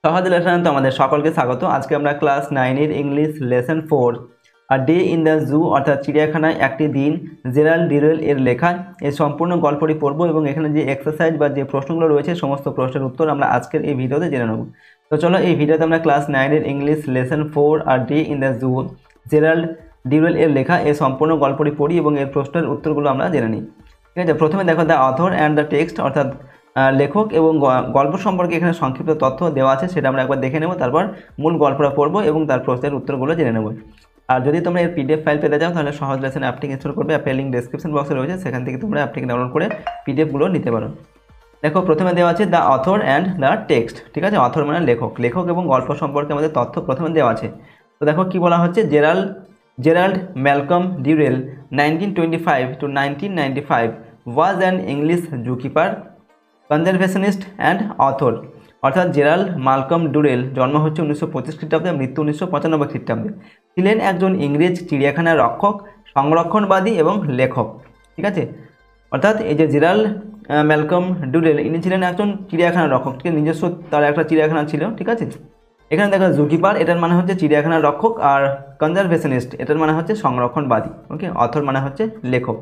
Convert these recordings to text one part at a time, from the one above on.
সহজ লেসন তোমাদের সকলকে স্বাগত। আজকে আমরা ক্লাস 9 এর English lesson 4 a day in the zoo অর্থাৎ চিড়িয়াখানায় একটি দিন জেরাল্ড ডিরেল এর লেখা এই সম্পূর্ণ গল্পটি পড়ব এবং এখানে যে এক্সারসাইজ বা যে প্রশ্নগুলো রয়েছে সমস্ত প্রশ্নের উত্তর আমরা আজকের এই ভিডিওতে জেনে নেব। তো চলো এই ভিডিওতে আমরা ক্লাস 9 এর English lesson 4 a day in the zoo Gerald Durrell এর লেখা এই সম্পূর্ণ গল্পটি পড়ি এবং এর প্রশ্নের উত্তরগুলো আমরা জেনে নিই। ঠিক আছে, প্রথমে দেখো the author and the text অর্থাৎ লেখক এবং গল্প সম্পর্কে এখানে সংক্ষিপ্ত তথ্য দেওয়া আছে, সেটা আমরা একবার দেখে নেব, তারপর মূল গল্পটা পড়বো এবং তার প্রশ্নের উত্তরগুলো জেনে নেব। আর যদি তোমরা এর পিডিএফ ফাইল পেতে চাও তাহলে সহজ লেসন অ্যাপটি ইনস্টল করবে, অ্যাপের লিঙ্ক ডেসক্রিপশন বক্সে রয়েছে, সেখান থেকে তোমরা অ্যাপটিকে ডাউনলোড করে পিডিএফগুলো নিতে পারো। দেখো প্রথমে দেওয়া আছে the author and the text. ঠিক আছে, অথর মানে লেখক, লেখক এবং গল্প সম্পর্কে আমাদের তথ্য প্রথমে দেওয়া আছে। তো দেখো কি বলা হচ্ছে, Gerald Malcolm derail 1925 to 1995 was an English zookeeper, conservationist and author. অর্থাৎ জেরাল্ড মালকম ডুরেল জন্ম হচ্ছে 1925 খ্রিস্টাব্দে, মৃত্যু 1995 খ্রিস্টাব্দে, ছিলেন একজন ইংরেজ চিড়িয়াখানার রক্ষক, সংরক্ষণবাদী এবং লেখক। ঠিক আছে, অর্থাৎ এই যে জেরাল্ড ম্যালকম ডুরেল ইনি ছিলেন একজন চিড়িয়াখানার রক্ষক, ঠিক আছে, নিজস্ব তার একটা চিড়িয়াখানা ছিল। ঠিক আছে, এখানে দেখো জুকিপার এটার মানে হচ্ছে চিড়িয়াখানার রক্ষক, আর কনজারভেশনিস্ট এটার মানে হচ্ছে সংরক্ষণবাদী। ওকে, অথর মানে হচ্ছে লেখক।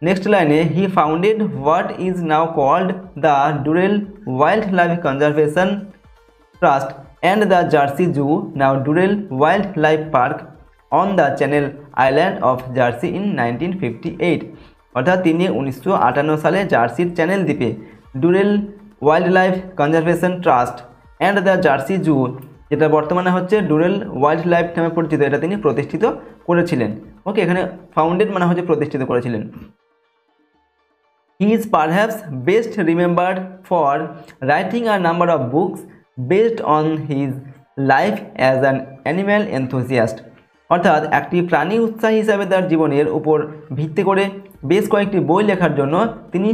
নেক্সট লাইনে he founded what is now called the Durrell wildlife conservation trust and the Jersey zoo, now Durrell wildlife park on the Channel island of Jersey in 1958। অর্থাৎ তিনি 1958 সালে জার্সির চ্যানেল দ্বীপে Durrell wildlife conservation trust and the Jersey zoo, যেটা বর্তমানে হচ্ছে ডুরেল wild life নামে পরিচিত, এটা তিনি প্রতিষ্ঠিত করেছিলেন। ওকে, এখানে ফাউন্ডেড মানে হচ্ছে প্রতিষ্ঠিত করেছিলেন। He is perhaps best remembered for writing a number of books based on his life as an animal enthusiast। অর্থাৎ একটি প্রাণী উৎসাহী হিসাবে তার জীবনের উপর ভিত্তি করে বেশ কয়েকটি বই লেখার জন্য তিনি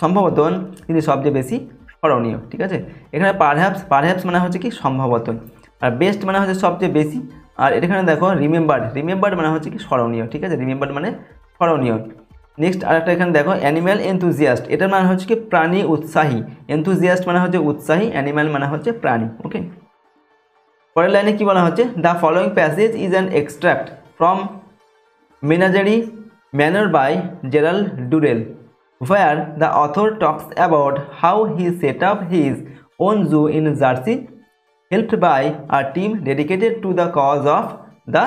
সম্ভবত তিনি সবচেয়ে বেশি স্মরণীয়। ঠিক আছে, এখানে পারহ্যাপস মানে হচ্ছে কি সম্ভবত, আর বেস্ট মানে হচ্ছে সবচেয়ে বেশি, আর এখানে দেখো রিমেম্বার্ড মানে হচ্ছে কি স্মরণীয়। ঠিক আছে, রিমেম্বার্ড মানে স্মরণীয়। নেক্সট আরেকটা এখানে দেখো অ্যানিম্যাল এনথুজিয়াস্ট, এটার মানে হচ্ছে কি প্রাণী উৎসাহী, এনথুজিয়াস্ট মানে হচ্ছে উৎসাহী, অ্যানিম্যাল মানে হচ্ছে প্রাণী। ওকে, পরের লাইনে কি বলা হচ্ছে, the following passage is an extract from Menagerie Manor by Gerald Durrell, where the author talks about how he set up his own zoo in Jersey, helped by a team dedicated to the cause of the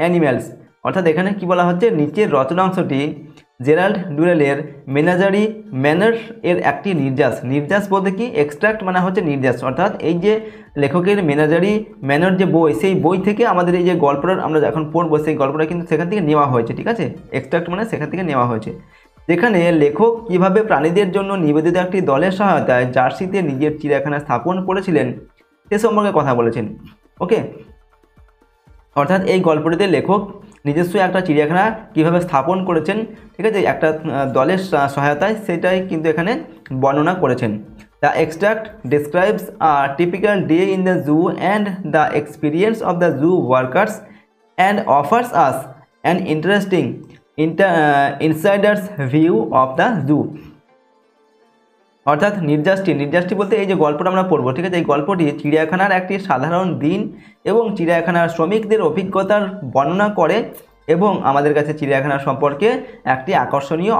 animals। অর্থাৎ এখানে কি বলা হচ্ছে, নিচের রচনাংশটি Gerald ডুরেলের মেনাজারি manner এর একটি নির্যাস বলতে কি এক্সট্রাক্ট মানে হচ্ছে নির্যাস, অর্থাৎ এই যে লেখকের মেনাজারি ম্যানার যে বই, সেই বই থেকে আমাদের এই যে গল্পটা আমরা এখন পড়বো সেই গল্পটা কিন্তু সেখান থেকে নেওয়া হয়েছে। ঠিক আছে, এক্সট্রাক্ট মানে সেখান থেকে নেওয়া হয়েছে, যেখানে লেখক কিভাবে প্রাণীদের জন্য নিবেদিত একটি দলের সহায়তায় জার্সিতে নিজের চিড়িয়াখানা স্থাপন করেছিলেন সে সম্পর্কে কথা বলেছেন। ওকে, অর্থাৎ এই গল্পটিতে লেখক নিজস্ব একটা চিড়িয়াখানা কিভাবে স্থাপন করেছেন, ঠিক আছে, একটা দলের সহায়তায়, সেটাই কিন্তু এখানে বর্ণনা করেছেন। The extract describes a typical day in the zoo and the experience of the zoo workers and offers us an interesting insider's view of the zoo. অর্থাৎ নির্যাসটি বলতে এই যে গল্পটা আমরা পড়বো, ঠিক আছে, এই গল্পটি চিড়িয়াখানার একটি সাধারণ দিন এবং চিড়িয়াখানার শ্রমিকদের অভিজ্ঞতার বর্ণনা করে এবং আমাদের কাছে চিড়িয়াখানা সম্পর্কে একটি আকর্ষণীয়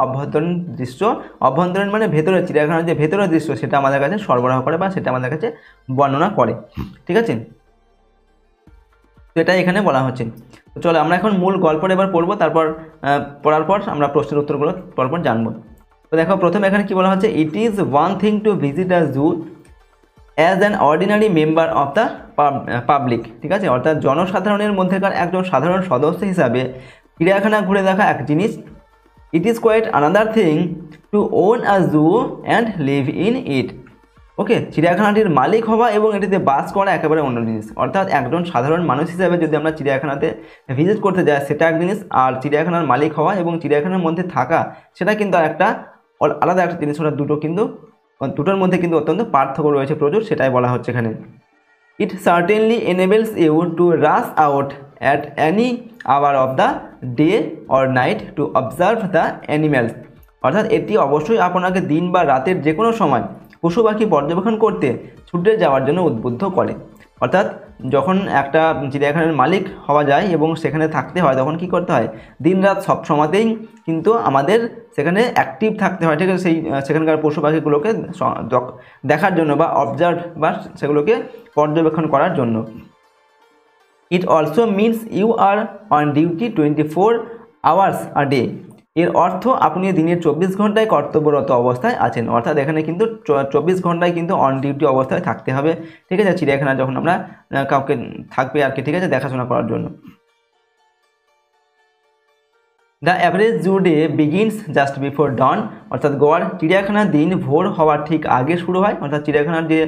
অভ্যন্তরীণ মানে ভেতরে চিড়িয়াখানার যে ভেতরের দৃশ্য সেটা আমাদের কাছে সরবরাহ করে বা সেটা আমাদের কাছে বর্ণনা করে। ঠিক আছে, তো এটা এখানে বলা হচ্ছে। তো চলো আমরা এখন মূল গল্পটা এবার পড়বো, তারপর পড়ার পর আমরা প্রশ্নের উত্তরগুলো পরপর জানবো। তো দেখো প্রথমে এখানে কি বলা হচ্ছে, it is one thing to visit a zoo as an ordinary member of the public. ঠিক আছে, অর্থাৎ জনসাধারণের মধ্যেকার একজন সাধারণ সদস্য হিসাবে চিড়িয়াখানা ঘুরে দেখা এক জিনিস। It is quite another thing to own a zoo and live in it. Okay, চিড়িয়াখানাটির মালিক হওয়া এবং এটিতে বাস করা একেবারে অন্য জিনিস। অর্থাৎ একজন সাধারণ মানুষ হিসাবে যদি আমরা চিড়িয়াখানাতে ভিজিট করতে যাই সেটা এক জিনিস, আর চিড়িয়াখানার মালিক হওয়া এবং চিড়িয়াখানার মধ্যে থাকা সেটা কিন্তু আর একটা আলাদা একটা জিনিস। ওটা দুটোর মধ্যে কিন্তু অত্যন্ত পার্থক্য রয়েছে প্রচুর, সেটাই বলা হচ্ছে এখানে। It certainly enables you to rush out at any hour of the day or night to observe the animals. অর্থাৎ এটি অবশ্যই আপনাকে দিন বা রাতের যে কোনো সময় পশু পাখি পর্যবেক্ষণ করতে ছুটে যাওয়ার জন্য উদ্বুদ্ধ করে। অর্থাৎ যখন একটা চিড়িয়াখানার মালিক হওয়া যায় এবং সেখানে থাকতে হয় তখন কি করতে হয়, দিনরাত সব সময়তেই কিন্তু আমাদের সেখানে অ্যাক্টিভ থাকতে হয়, ঠিক আছে, সেখানকার পশু পাখিগুলোকে দেখার জন্য বা অবজার্ভ বা সেগুলোকে পর্যবেক্ষণ করার জন্য। It also means you are on duty 24 hours a day. এর অর্থ আপনি দিনের 24 ঘন্টায় কর্তব্যরত অবস্থায় আছেন। অর্থাৎ এখানে কিন্তু 24 ঘন্টায় কিন্তু অন ডিউটি অবস্থায় থাকতে হবে, ঠিক আছে, চিড়িয়াখানা যখন আমরা কাউকে থাকবে আর কি, ঠিক আছে, দেখাশোনা করার জন্য। The average zoo day begins just before dawn. অর্থাৎ গড় চিড়িয়াখানার দিন ভোর হওয়ার ঠিক আগে শুরু হয়। অর্থাৎ চিড়িয়াখানার যে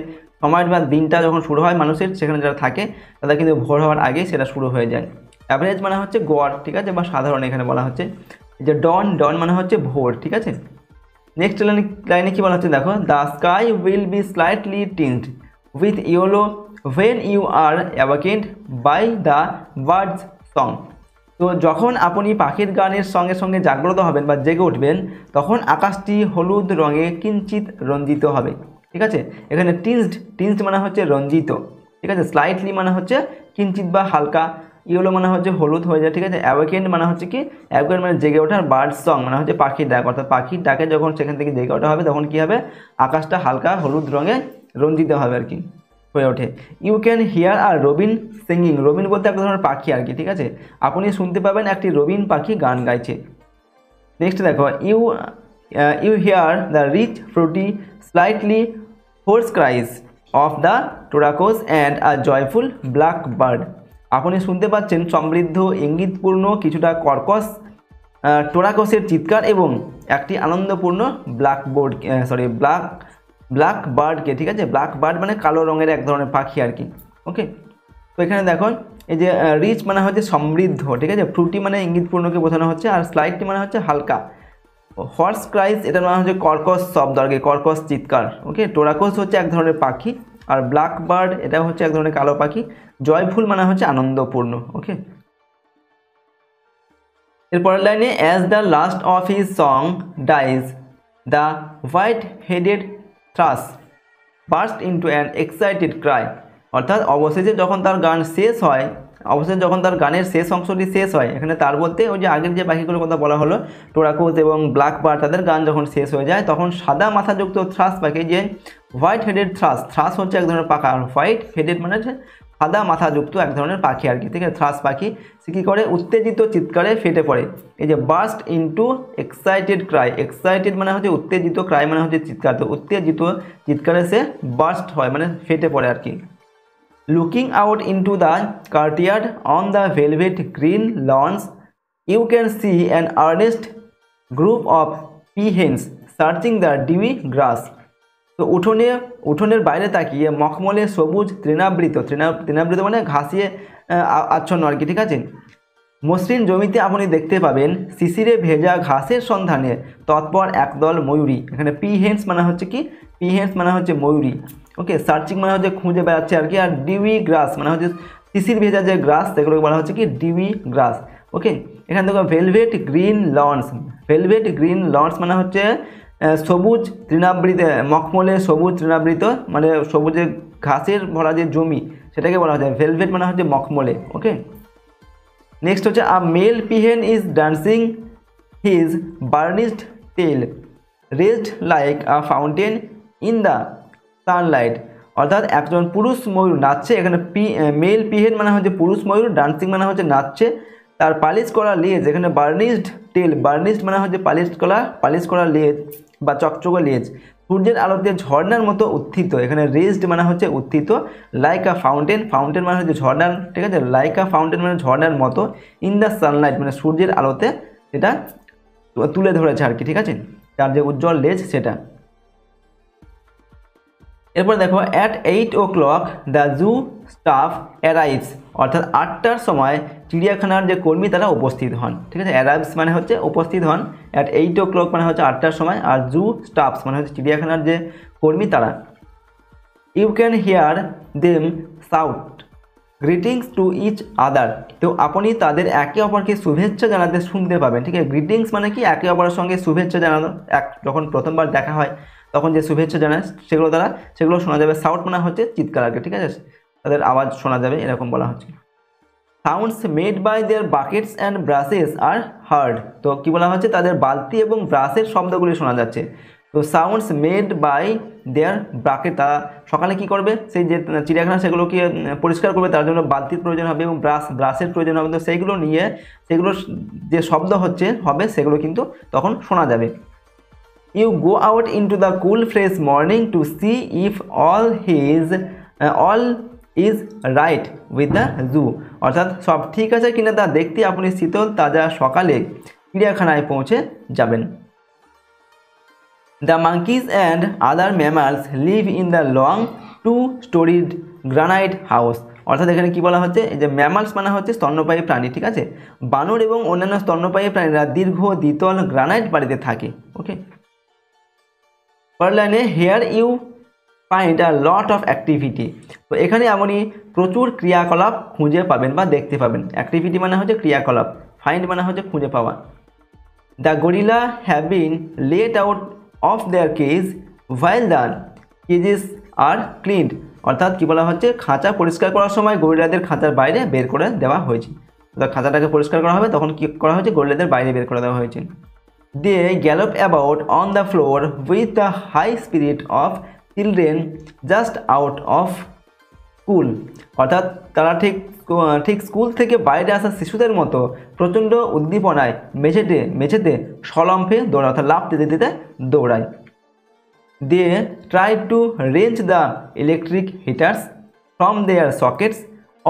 সময় বা দিনটা যখন শুরু হয় মানুষের, সেখানে যারা থাকে তাদের কিন্তু ভোর হওয়ার আগেই সেটা শুরু হয়ে যায়। অ্যাভারেজ মানে হচ্ছে গড়, ঠিক আছে, বা সাধারণ এখানে বলা হচ্ছে। যে ডন মানে হচ্ছে ভোর, ঠিক আছে। নেক্সট লাইনে কি বলা হচ্ছে দেখো, the sky will be slightly tint with yellow when you are awakened by the birds song. তো যখন আপনি পাখির গানের সঙ্গে সঙ্গে জাগ্রত হবেন বা জেগে উঠবেন তখন আকাশটি হলুদ রঙে কিঞ্চিত রঞ্জিত হবে, ঠিক আছে। এখানে টিন্সড মানে হচ্ছে রঞ্জিত, ঠিক আছে। স্লাইটলি মানে হচ্ছে কিঞ্চিত বা হালকা, ইয়েলো মানে হচ্ছে হলুদ হয়ে যায়, ঠিক আছে। অ্যাওয়েকেন্ড মানে হচ্ছে কি, অ্যাওয়েকেন্ড মানে জেগে ওঠার, বার্ড সং মানে হচ্ছে পাখির ডাক। অর্থাৎ পাখির ডাকে যখন সেখান থেকে জেগে ওঠা হবে তখন কি হবে, আকাশটা হালকা হলুদ রঙে রঞ্জিত হবে আর কি, হয়ে ওঠে। You can hear a robin singing. Robin বলতে এক ধরনের পাখি আর কি, ঠিক আছে। আপনি শুনতে পাবেন একটি রবিন পাখি গান গাইছে। নেক্সট দেখো, you hear the rich fruity slightly hoarse cries of the touracos and a joyful black bird. আপনি শুনতে পাচ্ছেন সমৃদ্ধ ইঙ্গিতপূর্ণ কিছুটা কর্কশ টোরাকোসের চিৎকার এবং একটি আনন্দপূর্ণ ব্ল্যাক বার্ডকে, ঠিক আছে। ব্ল্যাক বার্ড মানে কালো রঙের এক ধরনের পাখি আর কি, ওকে। তো এখানে দেখো এই যে রিচ মানে হচ্ছে সমৃদ্ধ, ঠিক আছে। ফ্রুটি মানে ইঙ্গিতপূর্ণকে বোঝানো হচ্ছে, আর স্লাইটলি মানে হচ্ছে হালকা। হর্স ক্রাইস এটা মানে হচ্ছে কর্কশ শব্দ আর কি, কর্কশ চিৎকার, ওকে। টোরাকোস হচ্ছে এক ধরনের পাখি, আর ব্ল্যাক বার্ড এটা হচ্ছে এক ধরনের কালো পাখি। জয়ফুল মানে হচ্ছে আনন্দপূর্ণ, ওকে। এরপরের লাইনে, as the last of his song dies the white headed thrush burst into an excited Cry. অর্থাৎ অবশেষে যখন তার গান শেষ হয়, অবশেষে যখন তার গানের শেষ অংশটি শেষ হয়, এখানে তার বলতে ওই যে আগের যে পাখিগুলোর কথা বলা হলো টোরাকোস এবং ব্ল্যাক বার্ড, তাদের গান যখন শেষ হয়ে যায় তখন সাদা মাথাযুক্ত থ্রাস পাখি, যে হোয়াইট হেডেড থ্রাস হচ্ছে এক ধরনের পাখা, আর হোয়াইট হেডেড মানে হচ্ছে সাদা মাথাযুক্ত এক ধরনের পাখি আর কি, ঠিক আছে। থ্রাস পাখি সে কী করে, উত্তেজিত চিৎকারে ফেটে পড়ে। এই যে burst into excited Cry, excited মানে হচ্ছে উত্তেজিত, ক্রাই মানে হচ্ছে চিৎকার, তো উত্তেজিত চিৎকারে সে বার্স্ট হয় মানে ফেটে পড়ে আর কি। Looking out into the courtyard on the velvet green lawns, you can see an earnest group of peahens searching the dewy grass. তো উঠোনের বাইরে তাকিয়ে মখমলে সবুজ তৃণাবৃত মানে ঘাসিয়ে আচ্ছন্ন আর কি, ঠিক আছে। মসৃণ জমিতে আপনি দেখতে পাবেন শিশিরে ভেজা ঘাসের সন্ধানে তৎপর একদল ময়ূরী। এখানে পিহেন্স মানে হচ্ছে কি, পিহেন্স মানে হচ্ছে ময়ূরী, ওকে। সার্চিং মানে হচ্ছে খুঁজে বেড়াচ্ছে আর কি, আর ডিউই গ্রাস মানে হচ্ছে শিশির ভেজা যে গ্রাস সেগুলোকে বলা হচ্ছে কি ডিউই গ্রাস, ওকে। এখানে দেখো ভেলভেট গ্রিন লন্স মানে হচ্ছে সবুজ তৃণাবৃত, মখমলে সবুজ তৃণাবৃত মানে সবুজে ঘাসের ভরা যে জমি সেটাকে বলা হচ্ছে ভেলভেট মানে হচ্ছে মখমলে, ওকে। নেক্সট হচ্ছে, a male peahen is dancing his burnished tail raised like a fountain in the sunlight. অর্থাৎ একজন পুরুষ ময়ূর নাচছে। এখানে মেল পিহেন মানে হচ্ছে পুরুষ ময়ূর, ডান্সিং মানে হচ্ছে নাচছে। তার পালিশ করা লেজ, এখানে বার্নিশড টেল, বার্নিশড মানে হচ্ছে পালিশ করা লেজ বা চকচকে লেজ সূর্যের আলোতে ঝর্ণার মতো উত্থিত। এখানে রেজড মানে হচ্ছে উত্থিত, লাইক আ ফাউন্টেন মানে হচ্ছে ঝর্ণার, ঠিক আছে। লাইক আ ফাউন্টেন মানে ঝর্ণার মতো, ইন দ্য সানলাইট মানে সূর্যের আলোতে সেটা তুলে ধরেছে আর কি, ঠিক আছে, তার যে উজ্জ্বল লেজ সেটা। এরপর দেখো, at 8 o'clock the zoo staff arrives. অর্থাৎ 8টার সময় চিড়িয়াখানার যে কর্মী তারা উপস্থিত হন, ঠিক আছে। অ্যারাইভস মানে হচ্ছে উপস্থিত হন, অ্যাট 8 o'clock মানে হচ্ছে 8টার সময়, আর জু স্টাফস মানে হচ্ছে চিড়িয়াখানার যে কর্মী তারা। You can hear them shout greetings to each other. তো আপনি তাদের একে অপরকে শুভেচ্ছা জানাতে শুনতে পাবেন, ঠিক আছে। গ্রিটিংস মানে কি, একে অপরের সঙ্গে শুভেচ্ছা জানানো, যখন প্রথমবার দেখা হয় তখন যে শুভেচ্ছা জানায় সেগুলো শোনা যাবে। সাউট মানে হচ্ছে চিৎকার আর কি, ঠিক আছে, তাদের আওয়াজ শোনা যাবে এরকম বলা হচ্ছে। Sounds made by their buckets and brushes are heard, তো কী বলা হচ্ছে তাদের বালতি এবং ব্রাশের শব্দগুলি শোনা যাচ্ছে। তো sounds made by their bucket, তারা সকালে কী করবে, সেই যে চিড়িয়াখানা সেগুলোকে পরিষ্কার করবে, তার জন্য বালতির প্রয়োজন হবে এবং ব্রাশের প্রয়োজন হবে। তো সেইগুলো নিয়ে সেগুলোর যে শব্দ হবে সেগুলো কিন্তু তখন শোনা যাবে। You go out into the cool fresh morning to see if all is right with the zoo, অর্থাৎ সব ঠিক আছে কিনা তা দেখতে আপনি শীতল তাজা সকালে চিড়িয়াখানায় পৌঁছে যাবেন। The monkeys and other mammals live in the long 2-storied granite house, অর্থাৎ এখানে কি বলা হচ্ছে, এই যে ম্যামালস মানে হচ্ছে স্তন্যপায়ী প্রাণী, ঠিক আছে, বানর এবং অন্যান্য স্তন্যপায়ী প্রাণীরা দীর্ঘ দ্বিতল গ্রানাইট বাড়িতে থাকে। ওকে, পরের লাইনে here you find a lot of activity, তো এখানে আপনি প্রচুর ক্রিয়াকলাপ খুঁজে পাবেন বা দেখতে পাবেন। অ্যাক্টিভিটি মানে হচ্ছে ক্রিয়াকলাপ, ফাইন্ড মানে হচ্ছে খুঁজে পাওয়া। The gorilla have been let out of their cage while the cages are cleaned, অর্থাৎ কী বলা হচ্ছে খাঁচা পরিষ্কার করার সময় গরিলাদের খাঁচার বাইরে বের করে দেওয়া হয়েছে। অর্থাৎ খাঁচাটাকে পরিষ্কার করা হবে তখন কী করা হয়েছে, গরিলাদের বাইরে বের করে দেওয়া হয়েছে। They gallop about on the floor with the high spirit of children just out of school, অর্থাৎ তারা ঠিক স্কুল থেকে বাইরে আসা শিশুদের মতো প্রচণ্ড উদ্দীপনায় মেঝেতে সলম্ফে দৌড়ায়, অর্থাৎ লাফ দিতে দৌড়ায়। They try to wrench the electric heaters from their sockets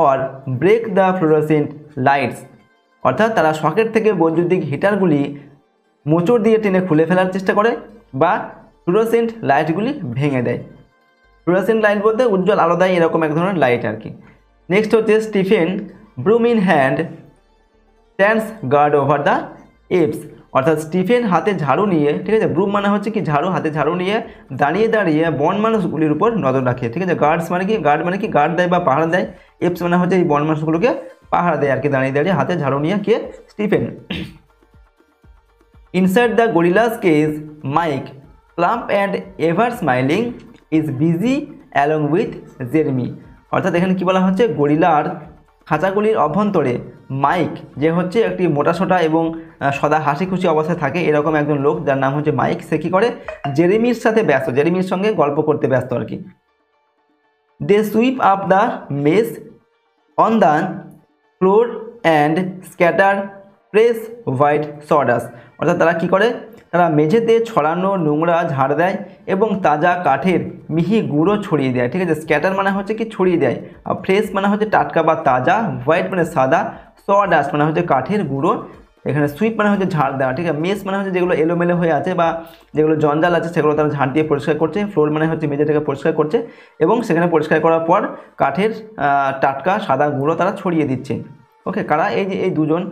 or break the fluorescent lights, অর্থাৎ তারা সকেট থেকে বৈদ্যুতিক হিটারগুলি মোচড় দিয়ে টেনে খুলে ফেলার চেষ্টা করে বা ফ্লোরোসেন্ট লাইটগুলি ভেঙে দেয়। ফ্লোরোসেন্ট লাইট বলতে উজ্জ্বল আলো দেয় এরকম এক ধরনের লাইট আর কি। নেক্সট হচ্ছে Stephen broom in hand stands guard over the apes, অর্থাৎ স্টিফেন হাতে ঝাড়ু নিয়ে, ঠিক আছে, ব্রুম মানে হচ্ছে কি ঝাড়ু, হাতে ঝাড়ু নিয়ে দাঁড়িয়ে বন মানুষগুলির উপর নজর রাখে, ঠিক আছে। গার্ড মানে কি গার্ড দেয় বা পাহাড় দেয়। এপস মানে হচ্ছে এই বন মানুষগুলোকে পাহাড় দেয় আর কি, দাঁড়িয়ে হাতে ঝাড়ু নিয়ে কে, Stephen. Inside the gorillas cage Mike plump and ever smiling is busy along with Jeremy, অর্থাৎ এখানে কি বলা হচ্ছে গরিলার খাঁচাগুলির অভ্যন্তরে মাইক, যে হচ্ছে একটি মোটাসোটা এবং সদা হাসি খুশি অবস্থায় থাকে এরকম একজন লোক যার নাম হচ্ছে মাইক, সে কী করে জেরেমির সাথে ব্যস্ত, জেরেমির সঙ্গে গল্প করতে ব্যস্ত আর কি। They sweep up the mess on the floor and scatter fresh white sawdust, অর্থাৎ তারা কী করে, তারা মেঝেতে ছড়ানো নোংরা ঝাড় দেয় এবং তাজা কাঠের মিহি গুঁড়ো ছড়িয়ে দেয়, ঠিক আছে। স্ক্যাটার মানে হচ্ছে কি ছড়িয়ে দেয়, আর ফ্রেশ মানে হচ্ছে টাটকা বা তাজা, হোয়াইট মানে সাদা, সডাস্ট মানে হচ্ছে কাঠের গুঁড়ো, এখানে সুইপ মানে হচ্ছে ঝাড় দেওয়া, ঠিক আছে। মেস মানে হচ্ছে যেগুলো এলোমেলো হয়ে আছে বা যেগুলো জঞ্জাল আছে সেগুলো তারা ঝাড় দিয়ে পরিষ্কার করছে। ফ্লোর মানে হচ্ছে মেঝেটাকে পরিষ্কার করছে এবং সেখানে পরিষ্কার করার পর কাঠের টাটকা সাদা গুঁড়ো তারা ছড়িয়ে দিচ্ছে। ওকে, কারা, এই দুজন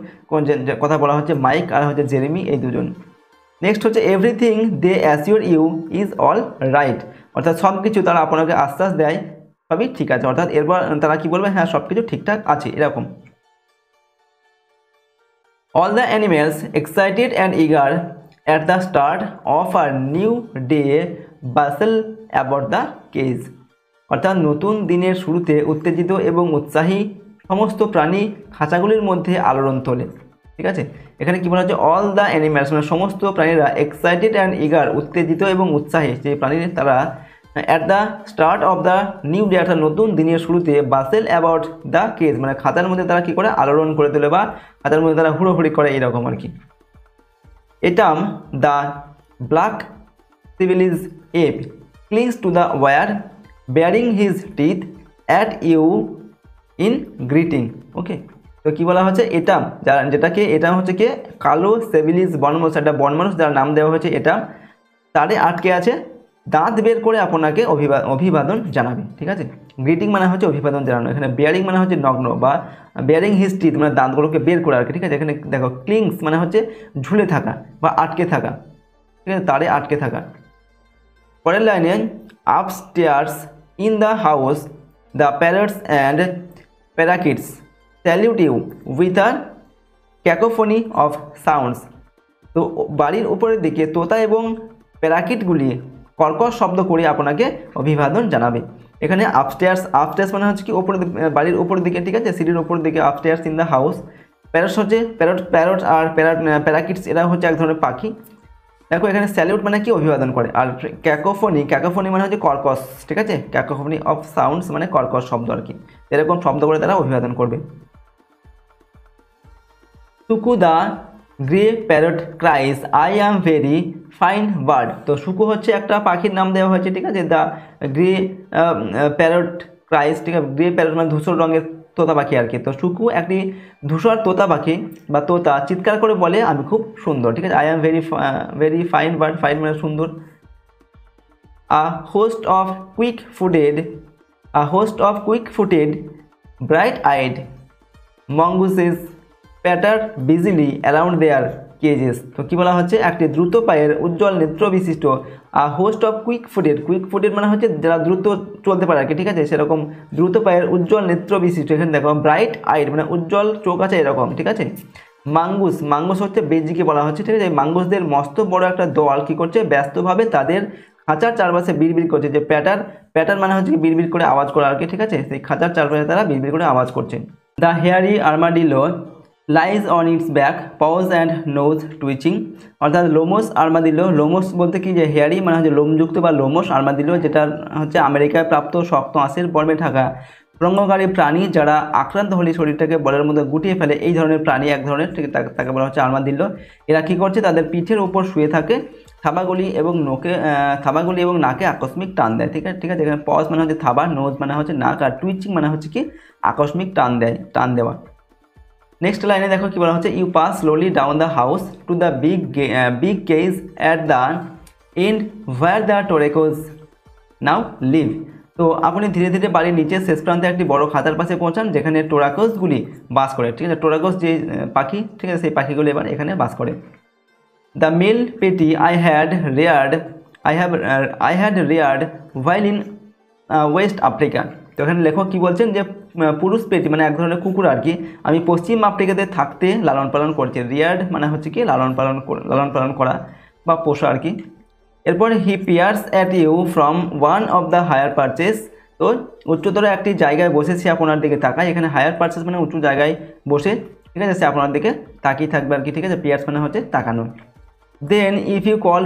কথা বলা হচ্ছে মাইক আর হচ্ছে জেরেমি, এই দুজন। নেক্সট হচ্ছে everything they assure you is all right, অর্থাৎ সব কিছু তারা আপনাকে আশ্বাস দেয় সবই ঠিক আছে, অর্থাৎ এরপর তারা কি বলবে, হ্যাঁ সব কিছু ঠিকঠাক আছে এরকম। All the animals excited and eager at the start of a new day bustle about the cage, অর্থাৎ নতুন দিনের শুরুতে উত্তেজিত এবং উৎসাহী সমস্ত প্রাণী খাঁচাগুলির মধ্যে আলোড়ন তোলে, ঠিক আছে। এখানে কি বলা হচ্ছে অল দ্য অ্যানিম্যালস মানে সমস্ত প্রাণীরা এক্সাইটেড অ্যান্ড ইগার উত্তেজিত এবং উৎসাহী যে প্রাণী তারা at the start of the new day অর্থাৎ নতুন দিনের শুরুতে বাসেল অ্যাবাউট দ্য কেজ মানে খাঁচার মধ্যে তারা কী করে আলোড়ন করে তোলে বা খাঁচার মধ্যে তারা হুড়োহুড়ি করে এইরকম আর কি। Adam the black Celebes ape clings to the wire baring his teeth at you in greeting. Okay, তো কী বলা হচ্ছে এটাম, যেটাকে এটা হচ্ছে কি কালো সেভিলিজ বনমানুষ, একটা বনমানুষ যার নাম দেওয়া হয়েছে এটাম, তারে আটকে আছে, দাঁত বের করে আপনাকে অভিবাদন জানাবে, ঠিক আছে। গ্রিটিং মানে হচ্ছে অভিবাদন জানানো, এখানে বেয়ারিং মানে হচ্ছে নগ্ন বা বেয়ারিং হিজ টিথ মানে দাঁতগুলোকে বের করে আর কি, ঠিক আছে। এখানে দেখো ক্লিংস মানে হচ্ছে ঝুলে থাকা বা আটকে থাকা, ঠিক আছে, তারে আটকে থাকা। পরের লাইনে upstairs in the house the parrots and parakeets salute you with a cacophony of sounds, তো বাড়ির উপরের দিকে তোতা এবং প্যারাকিটগুলি কর্কশ শব্দ করে আপনাকে অভিবাদন জানাবে। এখানে আপস্টেয়ার্স, আপস্টেয়ার্স মানে হচ্ছে কি ওপরের বাড়ির উপরের দিকে, ঠিক আছে, সিঁড়ির উপরের দিকে upstairs in the house. Parrots হচ্ছে প্যারট আর প্যারাকিটস, এরা হচ্ছে এক ধরনের পাখি। দেখো এখানে স্যালিউট মানে কি অভিবাদন করে। আর ক্যাকোফোনি, ক্যাকোফোনি মানে হচ্ছে কর্কশ, ঠিক আছে, ক্যাকোফোনি অফ সাউন্ডস মানে কর্কশ শব্দ আর কি, এরকম শব্দ করে তারা অভিবাদন করবে। Suku the grey parrot cries I am very fine bird. তো সুকু হচ্ছে একটা পাখির নাম দেওয়া হয়েছে, ঠিক আছে, দ্য গ্রে প্যারট ক্রাইস, ঠিক আছে, গ্রে প্যারট মানে ধূসর রঙের তোতা পাখি আর কি। তো সুকু একটি ধূসর তোতা পাখি বা তোতা চিৎকার করে বলে আমি খুব সুন্দর, ঠিক আছে, I am very fine bird, fine মানে সুন্দর। A host of quick footed bright eyed mongooses patter busily around their cages. তো কী বলা হচ্ছে, একটি দ্রুত পায়ের উজ্জ্বল নেত্র বিশিষ্ট হোস্ট অফ কুইক ফুটেড মানে হচ্ছে যারা দ্রুত চলতে পারে আর কি, ঠিক আছে, সেরকম দ্রুত পায়ের উজ্জ্বল নেত্র বিশিষ্ট। এখানে দেখো ব্রাইট আইড মানে উজ্জ্বল চোখ আছে এরকম, ঠিক আছে। মাঙ্গুস হচ্ছে বেজিকে বলা হচ্ছে, ঠিক আছে। মাঙ্গুসদের মস্ত বড় একটা দল কী করছে, ব্যস্তভাবে তাদের খাঁচার চারপাশে বিড়বিড় করছে। যে প্যাটার মানে হচ্ছে বিড়বিড় করে আওয়াজ করা আর কি, ঠিক আছে, সেই খাঁচার চারপাশে তারা বিড়বিড় করে আওয়াজ করছে। The hairy armadillo lies on its back paws and nose twitching. অর্থাৎ লোমস আর্মাদিলো, লোমস বলতে কি যে হেয়ারি মানে হচ্ছে লোমযুক্ত বা লোমস, আর্মাদিলো যেটা হচ্ছে আমেরিকায় প্রাপ্ত শক্ত আঁশের বর্মে থাকা প্রঙ্গকারী প্রাণী, যারা আক্রান্ত হলে শরীরটাকে বলের মধ্যে গুটিয়ে ফেলে, এই ধরনের প্রাণী এক ধরনের, ঠিক তাকে বলা হচ্ছে আর্মাদিলো। এরা কী করছে, তাদের পিঠের উপর শুয়ে থাকে, থাবাগুলি এবং নাকে আকস্মিক টান দেয়, ঠিক আছে, এখানে পজ মানে হচ্ছে থাবা, নোজ মানে হচ্ছে নাক, আর টুইচিং মানে হচ্ছে কি আকস্মিক টান দেওয়া। নেক্সট লাইনে দেখো কি বলা হচ্ছে, you pass slowly down the house to the big cage at the end where the touracos now live. তো আপনি ধীরে ধীরে বাড়ির নিচের শেষ প্রান্তে একটি বড় খাতার পাশে পৌঁছান যেখানে টোরাকোসগুলি বাস করে, ঠিক আছে, টোরাকোস যে পাখি, ঠিক আছে, সেই পাখিগুলি এবার এখানে বাস করে। দ্য মেল পেটি I had রেয়ার্ড while in West Africa. তো এখানে লেখক কী বলছেন যে পুরুষ পেটি মানে এক ধরনের কুকুর আর কি, আমি পশ্চিম আফ্রিকাতে থাকতে লালন পালন করছি। রিয়ার্ড মানে হচ্ছে কি লালন পালন করা বা পোষা আর কি। এরপর he peers at you from one of the higher perches. তো উচ্চতর একটি জায়গায় বসেছি আপনার দিকে তাকায়, এখানে হায়ার পারচেস মানে উঁচু জায়গায় বসে, ঠিক আছে, সে আপনার দিকে তাকিয়ে থাকবে আর কি, ঠিক আছে, পিয়ার্স মানে হচ্ছে তাকানো। Then if you call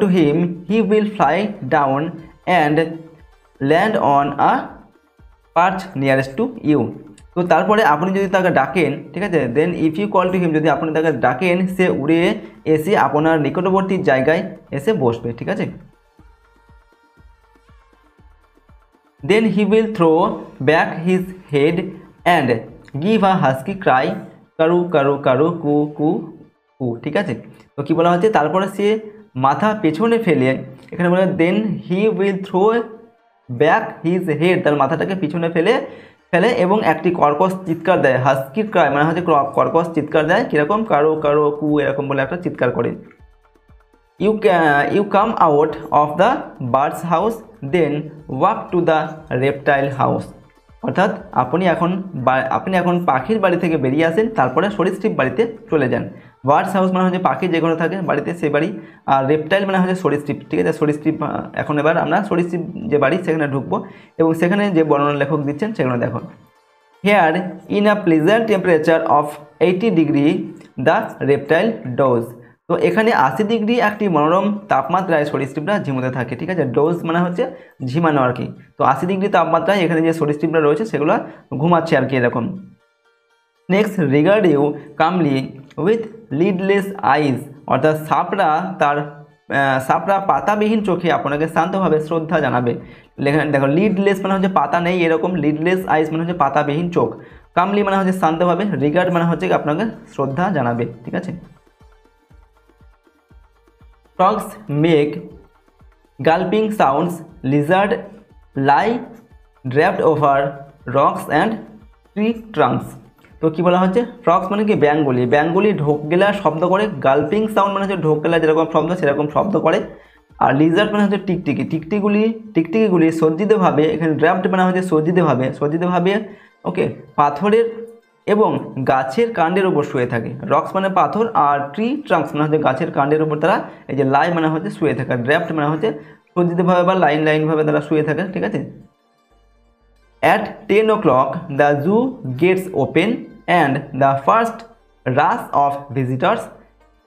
to him he will fly down and land on a perch nearest to you. তো তারপরে আপনি যদি তাকে ডাকেন, ঠিক আছে, then if you call to him, যদি আপনি তাকে ডাকেন সে উড়ে এসে আপনার নিকটবর্তী জায়গায় এসে বসবে, ঠিক আছে। Then he will throw back his head and give a husky cry কারু কারু কারু কু কু কু, ঠিক আছে। তো কী বলা হচ্ছে, তারপরে সে মাথা পেছনে ফেলে, এখানে বলে then he will throw back his head, তার মাথাটাকে পিছনে ফেলে এবং একটি কর্কশ চিৎকার দেয়। হাস্কি ক্রাই মানে হচ্ছে কর্কশ চিৎকার দেয়, কীরকম, কারো কারো কু এরকম বলে একটা চিৎকার করে। You come out of the birds house then walk to the reptile house. অর্থাৎ আপনি এখন পাখির বাড়ি থেকে বেরিয়ে আসেন, তারপরে সরীসৃপ বাড়িতে চলে যান। বার্ডস হাউস মানে হচ্ছে পাখি যেখানে থাকে বাড়িতে সে বাড়ি, আর রেপটাইল মানে হচ্ছে সরীসৃপ, ঠিক আছে, সরীসৃপ। এখন এবার আমরা সরীসৃপ যে বাড়ি সেখানে ঢুকবো এবং সেখানে যে বর্ণনা লেখক দিচ্ছেন সেখানে দেখো। Here in a pleasant temperature of 80 degree the reptile dose. তো এখানে 80 ডিগ্রি একটি মনোরম তাপমাত্রায় সরীসৃপরা ঝিমোতে থাকে, ঠিক আছে, ডোজ মানে হচ্ছে ঝিমানো আর কি। তো 80 ডিগ্রি তাপমাত্রায় এখানে যে সরীসৃপরা রয়েছে সেগুলো ঘুমাচ্ছে আর কি এরকম। Next regard you calmly with lidless আইজ। অর্থাৎ সাপরা পাতাবিহীন চোখে আপনাকে শান্তভাবে শ্রদ্ধা জানাবে। দেখো লিডলেস মানে হচ্ছে পাতা নেই এরকম, লিডলেস আইজ মানে হচ্ছে পাতাবিহীন চোখ, কামলি মানে হচ্ছে শান্তভাবে, রিগার্ড মানে হচ্ছে আপনাকে শ্রদ্ধা জানাবে, ঠিক আছে। Frogs make gulping sounds, lizards lie draped over rocks and tree trunks. তো কী বলা হচ্ছে, ফ্রগস মানে কি ব্যাঙগুলি ঢোক গেলা শব্দ করে, গালপিং সাউন্ড মানে হচ্ছে ঢোক গেলা যেরকম শব্দ সেরকম শব্দ করে, আর লিজার্ড মানে হচ্ছে টিকটিকিগুলি সজ্জিতভাবে, এখানে ড্র্যাপড মানে হচ্ছে সজ্জিতভাবে ওকে পাথরের এবং গাছের কাণ্ডের উপর শুয়ে থাকে। রক্স মানে পাথর, আর ট্রি ট্রাঙ্কস মানে হচ্ছে গাছের কাণ্ডের উপর তারা এই যে লাই মানে হচ্ছে শুয়ে থাকা, ড্রাফট মানে হচ্ছে সজ্জিতভাবে বা লাইনভাবে তারা শুয়ে থাকে, ঠিক আছে। At 10 o'clock the zoo gates open and the first rush of visitors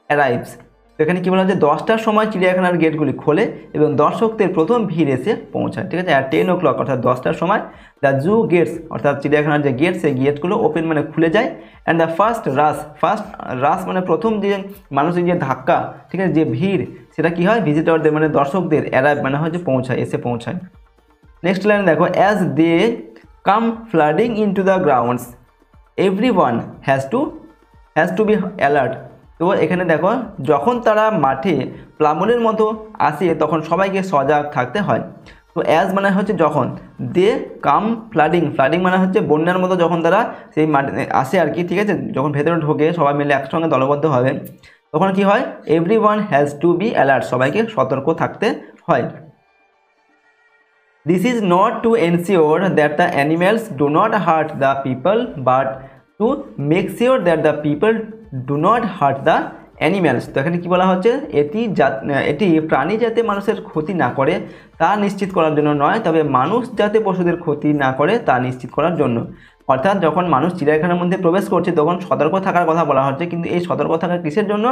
arrives. তো এখানে কি বলা হচ্ছে 10টার সময় চিড়িয়াখানার গেটগুলি খোলে এবং দর্শকদের প্রথম ভিড় এসে পৌঁছায়, ঠিক আছে। আর 10 o'clock অর্থাৎ 10টার সময় দ্য জু গেটস অর্থাৎ চিড়িয়াখানার যে গেট সেই গেটগুলো ওপেন মানে খুলে যায়। অ্যান্ড দ্য ফার্স্ট রাশ মানে প্রথম যে মানুষের যে ধাক্কা, ঠিক আছে, যে ভিড়, সেটা কি হয় ভিজিটরদের মানে দর্শকদের, অ্যারাইভ মানে হয় যে পৌঁছায়, এসে পৌঁছায়। নেক্সট লাইন দেখো, as they come flooding into the grounds everyone has to be alert. তো এখানে দেখো যখন তারা মাঠে প্লাবনের মতো আসে তখন সবাইকে সজাগ থাকতে হয়। তো অ্যাজ মানে হচ্ছে যখন, দে কাম ফ্লাডিং মানে হচ্ছে বন্যার মতো যখন তারা সেই মাঠে আসে আর কি, ঠিক আছে, যখন ভেতরে ঢোকে সবাই মিলে একসঙ্গে দলবদ্ধ হবে তখন কি হয়, everyone has to be alert, সবাইকে সতর্ক থাকতে হয়। This is not to ensure that the animals do not hurt the people but to make sure that the people do not hurt the animals. তো এখানে কি বলা হচ্ছে, এটি প্রাণী যাতে মানুষের ক্ষতি না করে তা নিশ্চিত করার জন্য নয়, তবে মানুষ যাতে পশুদের ক্ষতি না করে তা নিশ্চিত করার জন্য। অর্থাৎ যখন মানুষ চিড়িয়াখানার মধ্যে প্রবেশ করছে তখন সতর্ক থাকার কথা বলা হচ্ছে, কিন্তু এই সতর্ক থাকা কিসের জন্য,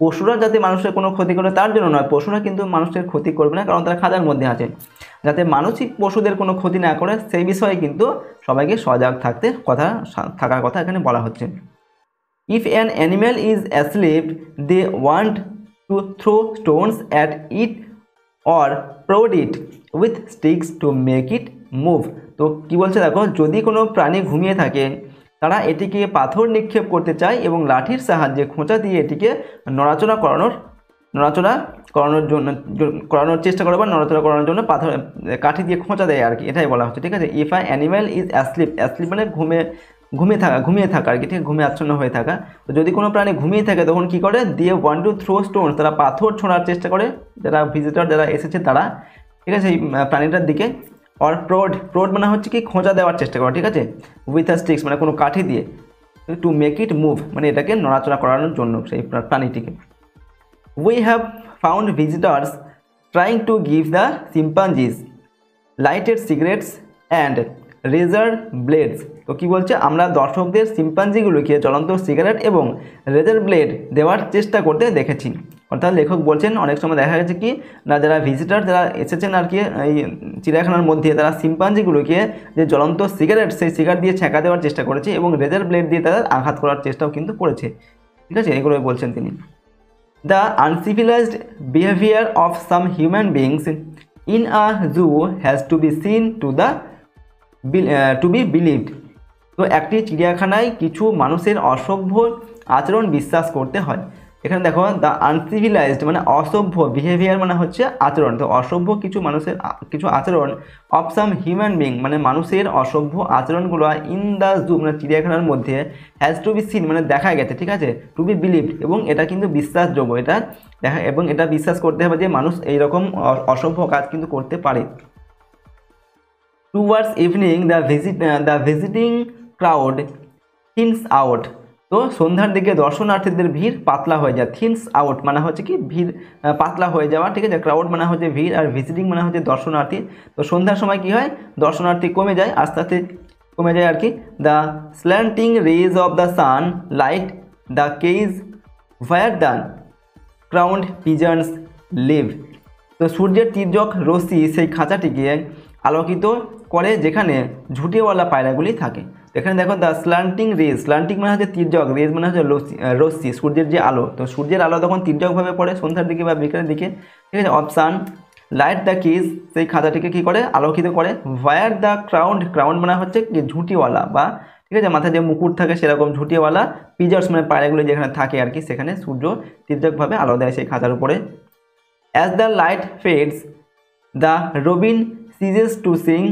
পশুরা যাতে মানুষের কোনো ক্ষতি করে তার জন্য নয়। পশুরা কিন্তু মানুষের ক্ষতি করবে না, কারণ তারা খাঁচার মধ্যে আছে। যাতে মানসিক পশুদের কোনো ক্ষতি না করে সেই বিষয়ে কিন্তু সবাইকে সজাগ থাকার কথা এখানে বলা হচ্ছে। If an animal is asleep they want to throw stones at it or prod it with sticks to make it move. তো কী বলছে দেখো, যদি কোনো প্রাণী ঘুমিয়ে থাকে তারা এটিকে পাথর নিক্ষেপ করতে চায় এবং লাঠির সাহায্যে খোঁচা দিয়ে এটিকে নড়াচড়া করানোর চেষ্টা করে বা নড়াচড়া করানোর জন্য পাথর কাঠি দিয়ে খোঁচা দেয় আর কি, এটাই বলা হচ্ছে, ঠিক আছে। If a animal is asleep মানে ঘুমিয়ে থাকা আর কি, ঠিক, ঘুমিয়ে আচ্ছন্ন হয়ে থাকা। তো যদি কোনো প্রাণী ঘুমিয়ে থাকে তখন কি করে, দিয়ে ওয়ান টু থ্রো স্টোনস, তারা পাথর ছোঁড়ার চেষ্টা করে, যারা ভিজিটর যারা এসেছে তারা, ঠিক আছে, এই প্রাণীটার দিকে। অর প্রোড মানে হচ্ছে কি খোঁচা দেওয়ার চেষ্টা করা, ঠিক আছে, উইথ আ স্টিক্স মানে কোনো কাঠি দিয়ে, টু মেক ইট মুভ মানে এটাকে নড়াচড়া করানোর জন্য সেই প্রাণীটিকে। We have found visitors trying to give the chimpanzees lighted cigarettes and razor blades. তো কি বলছে, আমরা দর্শকদের চিম্পাঞ্জিগুলোকে জ্বলন্ত সিগারেট এবং রেজার ব্লেড দেওয়ার চেষ্টা করতে দেখেছি। অর্থাৎ লেখক বলছেন অনেক সময় দেখা গেছে কি না, যারা ভিজিটর যারা এসেছেন আর কি এই চিড়িয়াখানার মধ্যে, তারা চিম্পাঞ্জিগুলোকে যে জ্বলন্ত সিগারেট সেই সিগারেট দিয়ে ছ্যাঁকা দেওয়ার চেষ্টা করেছে এবং রেজার ব্লেড দিয়ে তাদের আঘাত করার চেষ্টাও কিন্তু করেছে, ঠিক আছে, এগুলোই বলছেন তিনি। The uncivilized behavior of some human beings in a zoo has to be seen to be believed. তো একটি চিড়িয়াখানায় কিছু মানুষের অসভ্য আচরণ বিশ্বাস করতে হয়। এখানে দেখো, দ্য আনসিভিলাইজড মানে অসভ্য, বিহেভিয়ার মানে হচ্ছে আচরণ। তো অসভ্য কিছু মানুষের কিছু আচরণ, অফ সাম হিউম্যান বিং মানে মানুষের অসভ্য আচরণগুলো ইন দ্য জু মানে চিড়িয়াখানার মধ্যে হ্যাজ টু বি সিন মানে দেখা গেছে, ঠিক আছে, টু বি বিলিভড এবং এটা কিন্তু বিশ্বাসযোগ্য, এটা দেখা এবং এটা বিশ্বাস করতে হবে যে মানুষ এইরকম অসভ্য কাজ কিন্তু করতে পারে। Towards evening the visiting crowd thins out. তো সন্ধ্যার দিকে দর্শনার্থীদের ভিড় পাতলা হয়ে যায়। থিনস আউট মানে হচ্ছে কি ভিড় পাতলা হয়ে যাওয়া, ঠিক আছে। ক্রাউড মানে হচ্ছে ভিড় আর ভিজিটিং মানে হচ্ছে দর্শনার্থী। তো সন্ধ্যার সময় কি হয়, দর্শনার্থী কমে যায়, আস্তে আস্তে কমে যায় আর কি। The slanting rays of the sun light the cage where the crowned pigeons live. তো সূর্যের তির্যক রশ্মি সেই খাঁচাটিকে আলোকিত করে যেখানে ঝুঁটিওয়ালা পায়রাগুলি থাকে। এখানে দেখো, দ্য স্ল্যান্টিং রেজ, স্ল্যান্টিং মানে হচ্ছে তির্যক, রেজ মানে হচ্ছে রশ্মি, সূর্যের যে আলো। তো সূর্যের আলো তখন তির্যকভাবে পড়ে সন্ধ্যার দিকে বা বিকেলের দিকে, ঠিক আছে। অপশান লাইট দ্য কেজ সেই খাঁচাটিকে কী করে, আলোকিত করে। হোয়ার দ্য ক্রাউন্ড মানে হচ্ছে কি ঝুঁটিওয়ালা বা, ঠিক আছে, মাথায় যে মুকুট থাকে সেরকম ঝুঁটিওয়ালা, পিজার্স মানে পায়রাগুলি যেখানে থাকে আর কি, সেখানে সূর্য তির্যকভাবে আলো দেয় সেই খাঁচার উপরে। As the light fades the Robin ceases to sing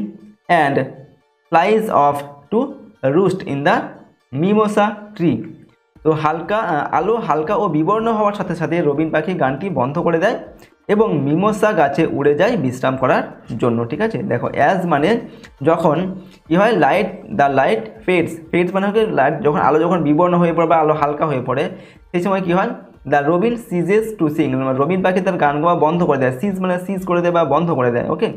and flies off to roost in the mimosa tree. তো হালকা ও বিবর্ণ হওয়ার সাথে সাথে রবিন পাখি গানটি বন্ধ করে দেয় এবং মিমোসা গাছে উড়ে যায় বিশ্রাম করার জন্য। ঠিক আছে, দেখো অ্যাজ মানে যখন কি হয়, দ্য লাইট ফেডস মানে হচ্ছে লাইট যখন আলো যখন বিবর্ণ হয়ে পড়ে বা আলো হালকা হয়ে পড়ে, সেই সময় কি হয়, the robin ceases to sing, robin পাখি তার গান গাওয়া বন্ধ করে দেয়, সিজ মানে সিজ করে দেয় বা বন্ধ করে দেয়। ওকে,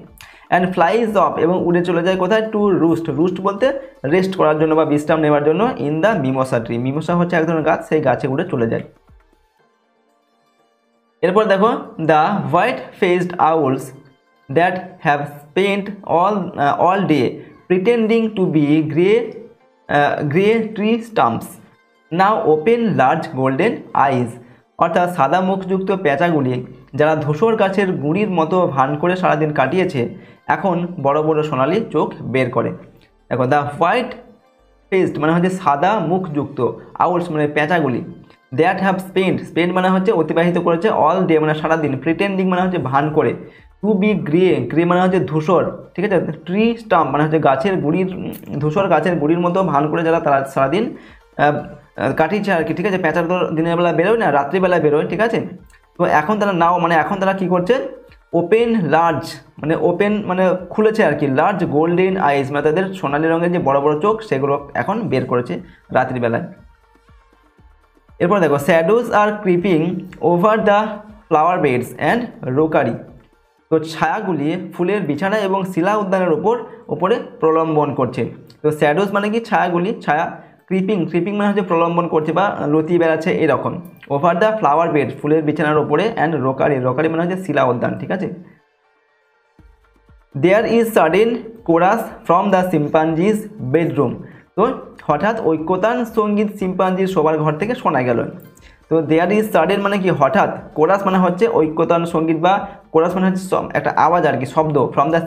অ্যান্ড ফ্লাইজ অফ এবং উড়ে চলে যায় কোথায়, টু রুস্ট বলতে রেস্ট করার জন্য বা বিশ্রাম নেওয়ার জন্য, in the mimosa tree, mimosa হচ্ছে এক ধরনের গাছ, সেই গাছে উড়ে চলে যায়। এরপর দেখো, the white faced owls that have spent all day pretending to be grey tree stumps now open large golden eyes, অর্থাৎ সাদা মুখযুক্ত পেঁচাগুলি যারা ধূসর গাছের গুঁড়ির মতো ভান করে সারাদিন কাটিয়েছে, এখন বড় বড় সোনালি চোখ বের করে। দেখো, দ্য হোয়াইট ফেসড মানে হচ্ছে সাদা মুখযুক্ত, আউলস মানে পেঁচাগুলি, দ্যাট হ্যাভ স্পেন্ট মানে হচ্ছে অতিবাহিত করেছে, অল ডে মানে সারাদিন, প্রিটেন্ডিং মানে হচ্ছে ভান করে, টু বি গ্রে মানে হচ্ছে ধূসর, ঠিক আছে, ট্রি স্টাম্প মানে হচ্ছে গাছের গুঁড়ির, ধূসর গাছের গুঁড়ির মতো ভান করে যারা তারা সারাদিন কাটিয়েছে আর কি। ঠিক আছে, পেঁচার তো দিনের বেলা বেরোয় না, রাত্রিবেলায় বেরোয়। ঠিক আছে, তো এখন তারা নাও মানে এখন তারা কী করছে, ওপেন লার্জ মানে ওপেন মানে খুলেছে আর কি, লার্জ গোল্ডেন আইজ মানে তাদের সোনালি রঙের যে বড় বড় চোখ সেগুলো এখন বের করেছে রাত্রিবেলায়। এরপর দেখো, shadows are creeping over the flower beds and rockery, তো ছায়াগুলি ফুলের বিছানা এবং শিলা উদ্যানের ওপরে প্রলম্বন করছে। তো শ্যাডোজ মানে কি, ছায়া, ক্রিপিং মানে হচ্ছে প্রলম্বন করছে বা লতিয়ে বেড়াচ্ছে এরকম, ওভার দ্য ফ্লাওয়ার বেড ফুলের বিছানার ওপরে, অ্যান্ড রোকারি মানে হচ্ছে শিলা উদ্যান। ঠিক আছে, there is sudden chorus from the chimpanzees bedroom, তো হঠাৎ ঐক্যতান সঙ্গীত সিম্পাঞ্জির শোবার ঘর থেকে শোনা গেল। তো দেয়ার ইজ সাডেন মানে কি হঠাৎ, কোরাস মানে হচ্ছে ঐক্যতান সঙ্গীত বা কোরাস মানে হচ্ছে একটা আওয়াজ আর কি, শব্দ, ফ্রম দ্য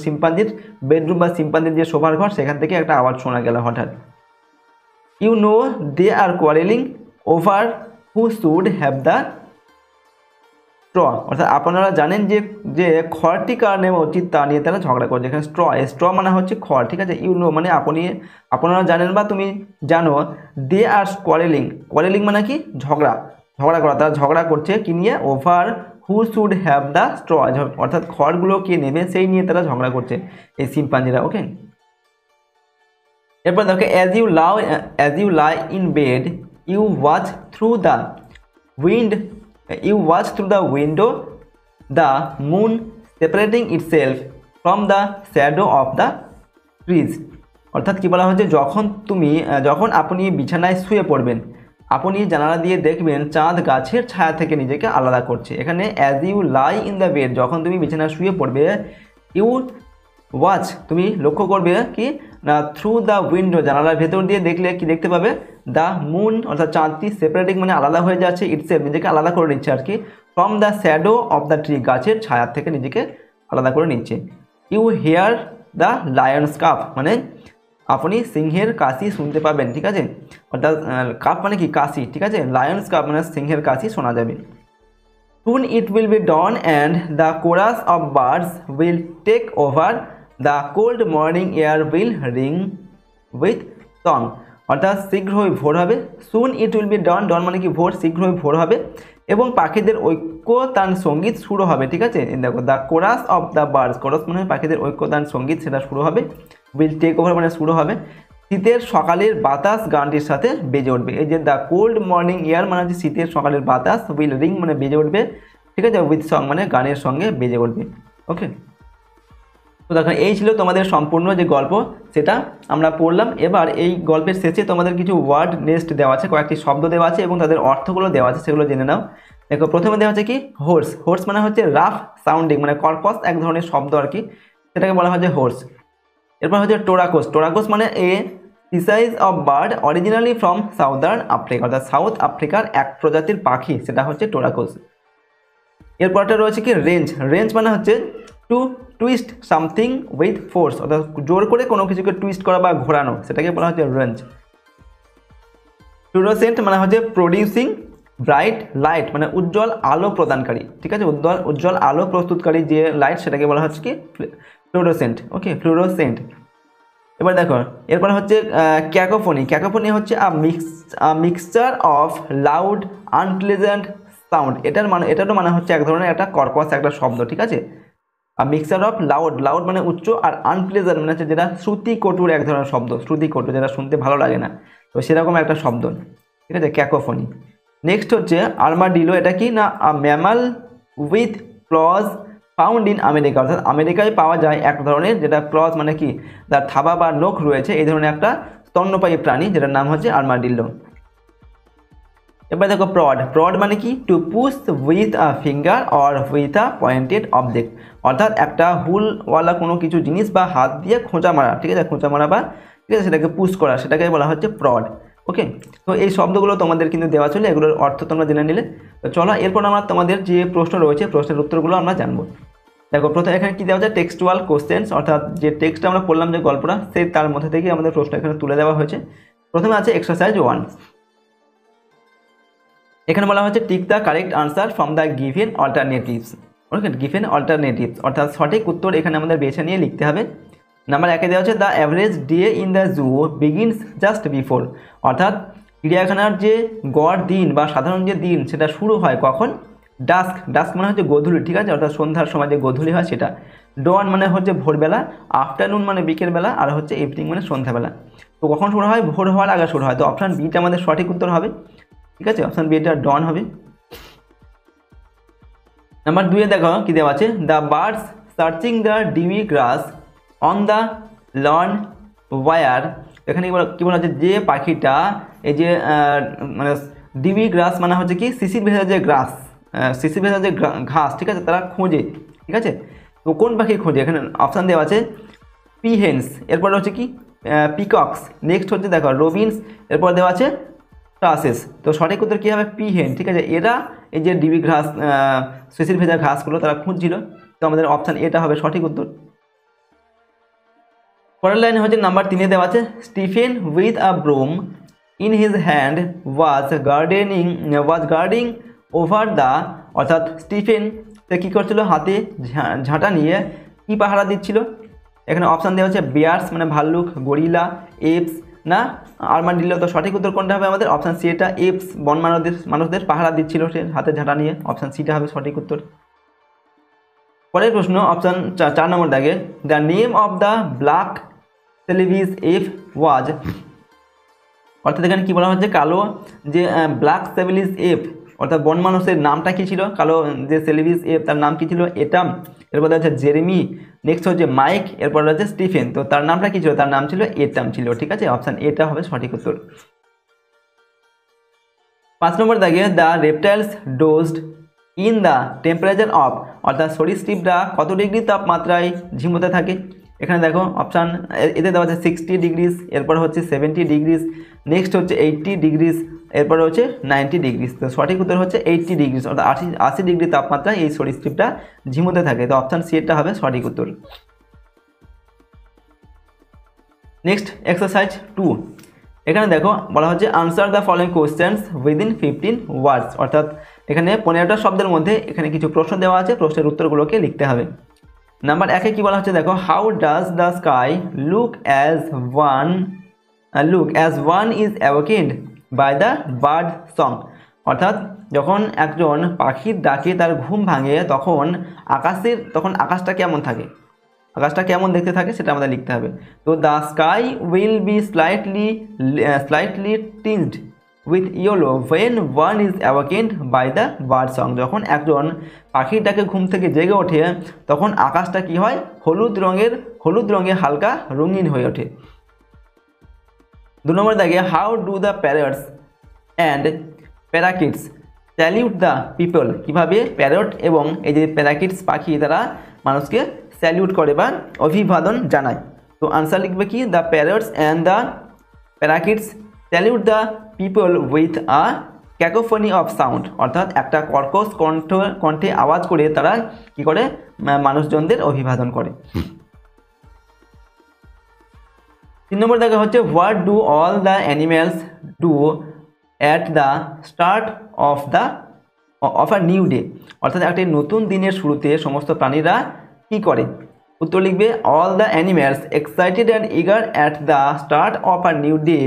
সিম্পাঞ্জির বেডরুম বা সিম্পাঞ্জির যে শোবার ঘর সেখান থেকে একটা আওয়াজ শোনা গেল হঠাৎ। You know they are quarrelling over who should have the straw, অর্থাৎ আপনারা জানেন যে খড়টি কার নেওয়া উচিত তা নিয়ে তারা ঝগড়া করছে। এখানে স্ট্র মানে হচ্ছে খড়। ঠিক আছে, ইউ নো মানে আপনারা জানেন বা তুমি জানো, দে আর কোয়ারেলিং মানে কি, ঝগড়া করা, তারা ঝগড়া করছে কি নিয়ে, over who should have the straw, অর্থাৎ খড়গুলো কে নেবে সেই নিয়ে তারা ঝগড়া করছে এই সিম্পাঞ্জিরা। ওকে, এরপর দেখো, as you lie in bed you watch through the window the moon separating itself from the shadow of the trees, অর্থাৎ কী বলা হচ্ছে, যখন আপনি বিছানায় শুয়ে পড়বেন, আপনি জানালা দিয়ে দেখবেন চাঁদ গাছের ছায়া থেকে নিজেকে আলাদা করছে। এখানে as you lie in the bed, যখন তুমি বিছানায় শুয়ে পড়বে, ইউ ওয়াচ তুমি লক্ষ্য করবে কি না, থ্রু দ্য উইন্ডো জানালার ভেতর দিয়ে দেখলে কি দেখতে পাবে, দ্য মুন অর্থাৎ চাঁদটি সেপারেটিং মানে আলাদা হয়ে যাচ্ছে, ইটসেলফ নিজেকে আলাদা করে নিচ্ছে আর কি, from the shadow of the tree গাছের ছায়ার থেকে নিজেকে আলাদা করে নিচ্ছে। You hear the lions cough মানে আপনি সিংহের কাশি শুনতে পাবেন। ঠিক আছে, অর্থাৎ কাপ মানে কি, কাশি। ঠিক আছে, লায়ন্স কাপ মানে সিংহের কাশি শোনা যাবে। Soon it will be dawn and the chorus of birds will take over, the cold morning air will ring with song, অর্থাৎ শীঘ্রই ভোর হবে। সুন ইট উইল বি ডন মানে কি ভোর, শীঘ্রই ভোর হবে এবং পাখিদের ঐক্যতান সঙ্গীত শুরু হবে। ঠিক আছে, দেখো, the chorus of the birds, chorus মানে পাখিদের ঐক্যতান সঙ্গীত সেটা শুরু হবে, উইল টেক ওভার মানে শুরু হবে, শীতের সকালের বাতাস গানটির সাথে বেজে উঠবে। এই যে দ্য কোল্ড মর্নিং এয়ার মানে হচ্ছে শীতের সকালের বাতাস, উইল রিং মানে বেজে উঠবে। ঠিক আছে, উইথ সং মানে গানের সঙ্গে বেজে উঠবে। ওকে, তো দেখো এই ছিল তোমাদের সম্পূর্ণ যে গল্প সেটা আমরা পড়লাম। এবার এই গল্পের শেষে তোমাদের কিছু ওয়ার্ড নেস্ট দেওয়া আছে, কয়েকটি শব্দ দেওয়া আছে এবং তাদের অর্থগুলো দেওয়া আছে, সেগুলো জেনে নাও। দেখো, প্রথমে দেওয়া আছে কি, হোর্স মানে হচ্ছে রাফ সাউন্ডিং মানে কর্কশ এক ধরনের শব্দ আর কি, সেটাকে বলা হয় যে হোর্স। এরপর হচ্ছে টোরাকোস মানে a species of bird originally from southern Africa, অর্থাৎ সাউথ আফ্রিকার এক প্রজাতির পাখি, সেটা হচ্ছে টোরাকোস। এরপরটা রয়েছে কি, রেঞ্জ মানে হচ্ছে to twist something with force, অর্থাৎ জোর করে কোনো কিছুকে টুইস্ট করা বা ঘোরানো, সেটাকে বলা হচ্ছে রেঞ্জ। ফ্লুরোসেন্ট মানে হচ্ছে প্রডিউসিং ব্রাইট লাইট মানে উজ্জ্বল আলো প্রদানকারী। ঠিক আছে, উজ্জ্বল আলো প্রস্তুতকারী যে লাইট সেটাকে বলা হচ্ছে কি ফ্লুরোসেন্ট। ওকে, ফ্লুরোসেন্ট। এবার দেখো, এরপর হচ্ছে ক্যাকোফোনি হচ্ছে a mixture of loud unpleasant sound, এটারও মানে হচ্ছে এক ধরনের একটা কর্কশ একটা শব্দ, ঠিক আছে। আর মিক্সচার অফ লাউড, লাউড মানে উচ্চ, আর আনপ্লেজেন্ট মানে হচ্ছে যেটা শ্রুতিকটুর এক ধরনের শব্দ, শ্রুতিকটু যেটা শুনতে ভালো লাগে না, তো সেরকম একটা শব্দ, ঠিক আছে, ক্যাকোফোনি। নেক্সট হচ্ছে আর্মাডিলো, এটা কি না mammal with claws found in America, অর্থাৎ আমেরিকায় পাওয়া যায় এক ধরনের যেটা ক্লজ মানে কি তার থাবা বা নখ রয়েছে, এই ধরনের একটা স্তন্যপায়ী প্রাণী যেটার নাম হচ্ছে আর্মাডিলো। এবার দেখো প্রড, প্রড মানে কি two push with a finger or with a pointed object, অর্থাৎ একটা হুলওয়ালা কোনো কিছু জিনিস বা হাত দিয়ে খোঁচা মারা, ঠিক আছে, খোঁচা মারা বা ঠিক আছে সেটাকে পুশ করা, সেটাকে বলা হচ্ছে প্রড। ওকে, তো এই শব্দগুলো তোমাদের কিন্তু দেওয়া ছিল, এগুলোর অর্থ তোমরা জেনে নিলে। তো চলো এরপর আমরা তোমাদের যে প্রশ্ন রয়েছে প্রশ্নের উত্তরগুলো আমরা জানবো। দেখো প্রথমে এখানে কি দেওয়া হচ্ছে টেক্সটুয়াল কোশ্চেন্স, অর্থাৎ যে টেক্সটটা আমরা পড়লাম যে গল্পটা সেই তার মধ্যে থেকে আমাদের প্রশ্ন এখানে তুলে দেওয়া হয়েছে। প্রথমে আছে এক্সারসাইজ 1, এখানে বলা হচ্ছে tick the correct answer from the given alternatives. Okay, given alternatives অর্থাৎ সঠিক উত্তর এখানে আমাদের বেছে নিয়ে লিখতে হবে। নাম্বার 1 দেওয়া হচ্ছে the average day in the zoo begins just before, অর্থাৎ চিড়িয়াখানার যে গড় দিন বা সাধারণ যে দিন সেটা শুরু হয় কখন, ডাস্ক, ডাস্ক মানে হচ্ছে গোধূলি, ঠিক আছে, অর্থাৎ সন্ধ্যার সময় যে গোধূলি হয় সেটা। ডন মানে হচ্ছে ভোরবেলা, আফটারনুন মানে বিকেলবেলা, আর হচ্ছে ইভিনিং মানে সন্ধ্যাবেলা। তো কখন শুরু হয়, ভোর হওয়ার আগে শুরু হয়, তো অপশান বিটা আমাদের সঠিক উত্তর হবে, ঠিক আছে, অপশান বি এটা ডন হবে। নাম্বার 2 দেখো কি দেওয়া আছে the birds searching the dewy grass on the lawn for, এখানে কি বলা হচ্ছে যে পাখিটা এই যে মানে ডিউই গ্রাস মানে হচ্ছে কি শিশির ভেজা যে গ্রাস, শিশির ভেজা যে ঘাস, ঠিক আছে, তারা খোঁজে, ঠিক আছে। তো কোন পাখি খোঁজে, এখানে অপশান দেওয়া আছে পিহেন্স, এরপরে হচ্ছে কি পিকক্স, নেক্সট হচ্ছে দেখো রবিনস, এরপর দেওয়া আছে টাসেস। তো সঠিক উত্তর কী হবে পিহেন, ঠিক আছে, এরা এই যে ডিবি ঘাস শিশির ভেজা ঘাসগুলো তারা খুঁজছিল, তো আমাদের অপশান এটা হবে সঠিক উত্তর। পরের লাইনে হচ্ছে নাম্বার 3 দেওয়া আছে Stephen with a broom in his hand was guarding over the, অর্থাৎ স্টিফেন সে কী করছিল হাতে ঝাঁটা নিয়ে কী পাহারা দিচ্ছিল, এখানে অপশান দেওয়া হচ্ছে বিয়ার্স মানে ভাল্লুক, গরিলা, এপস না আর্মাডিলো। তো সঠিক উত্তর কোনটা হবে আমাদের, অপশান সি এটা এপস, বন মানুষদের পাহারা দিচ্ছিল সে হাতে ঝাঁটা নিয়ে, অপশান সিটা হবে সঠিক উত্তর। পরের প্রশ্ন অপশান 4 নম্বর দাগে the name of the black Celebes ape was, অর্থাৎ এখানে কী বলা হচ্ছে কালো যে ব্ল্যাক সেলিভিস এফ, অর্থাৎ বন মানুষের নামটা কী ছিল, কালো যে সেলিভিস এফ তার নাম কী ছিল এটাম, এরপর হচ্ছে জেরেমি, নেক্সট হচ্ছে মাইক, এরপর হচ্ছে স্টিফেন, তো তার নামটা কী ছিল, তার নাম ছিল এটাম ছিল, ঠিক আছে, অপশান এটা হবে সঠিক উত্তর। 5 নম্বর দাগে the reptiles dozed in the temperature of, অর্থাৎ সরীসৃপরা কত ডিগ্রি তাপমাত্রায় ঝিমোতে থাকে, এখানে দেখো অপশান এতে দেওয়া আছে 60 ডিগ্রিস, এরপর হচ্ছে 70 ডিগ্রিস, নেক্সট হচ্ছে 80 ডিগ্রিস, এরপর হচ্ছে 90 ডিগ্রিস। তো সঠিক উত্তর হচ্ছে 80 ডিগ্রিস, অর্থাৎ 80 ডিগ্রি তাপমাত্রায় এই সরীসৃপটা ঝিমোতে থাকে, তো অপশান সি এটা হবে সঠিক উত্তর। নেক্সট এক্সারসাইজ 2, এখানে দেখো বলা হচ্ছে answer the following questions within 15 ওয়ার্ডস, অর্থাৎ এখানে 15টা শব্দের মধ্যে এখানে কিছু প্রশ্ন দেওয়া আছে, প্রশ্নের উত্তরগুলোকে লিখতে হবে। নাম্বার 1 কি বলা হচ্ছে দেখো how does the sky look as one is awakened by the bird song, অর্থাৎ যখন একজন পাখির ডাকে তার ঘুম ভাঙে তখন আকাশটা কেমন থাকে, আকাশটা কেমন দেখতে থাকে সেটা আমাদের লিখতে হবে। তো the sky will be slightly tinged with yellow when one is awakened by the bird song, যখন একজন পাখির ডাকে ঘুম থেকে জেগে ওঠে তখন আকাশটা কি হয়, হলুদ রঙে হালকা রঙিন হয়ে ওঠে। 2 নম্বর দাগে how do the parrots and parakeets salute the people, কীভাবে প্যারট এবং এই যে প্যারাকিটস পাখি তারা মানুষকে স্যালিউট করে বা অভিবাদন জানায়। তো আনসার লিখবে কি the parrots and the parakeets salute the people with a cacophony of sound, অর্থাৎ একটা কর্কশ কণ্ঠে আওয়াজ করে তারা কি করে মানুষজনদের অভিবাদন করে। 3 নম্বর দেখা হচ্ছে what do all the animals do at the start of a new day, অর্থাৎ একটা নতুন দিনের শুরুতে সমস্ত প্রাণীরা কি করে, উত্তর লিখবে all the animals excited and eager at the start of a new day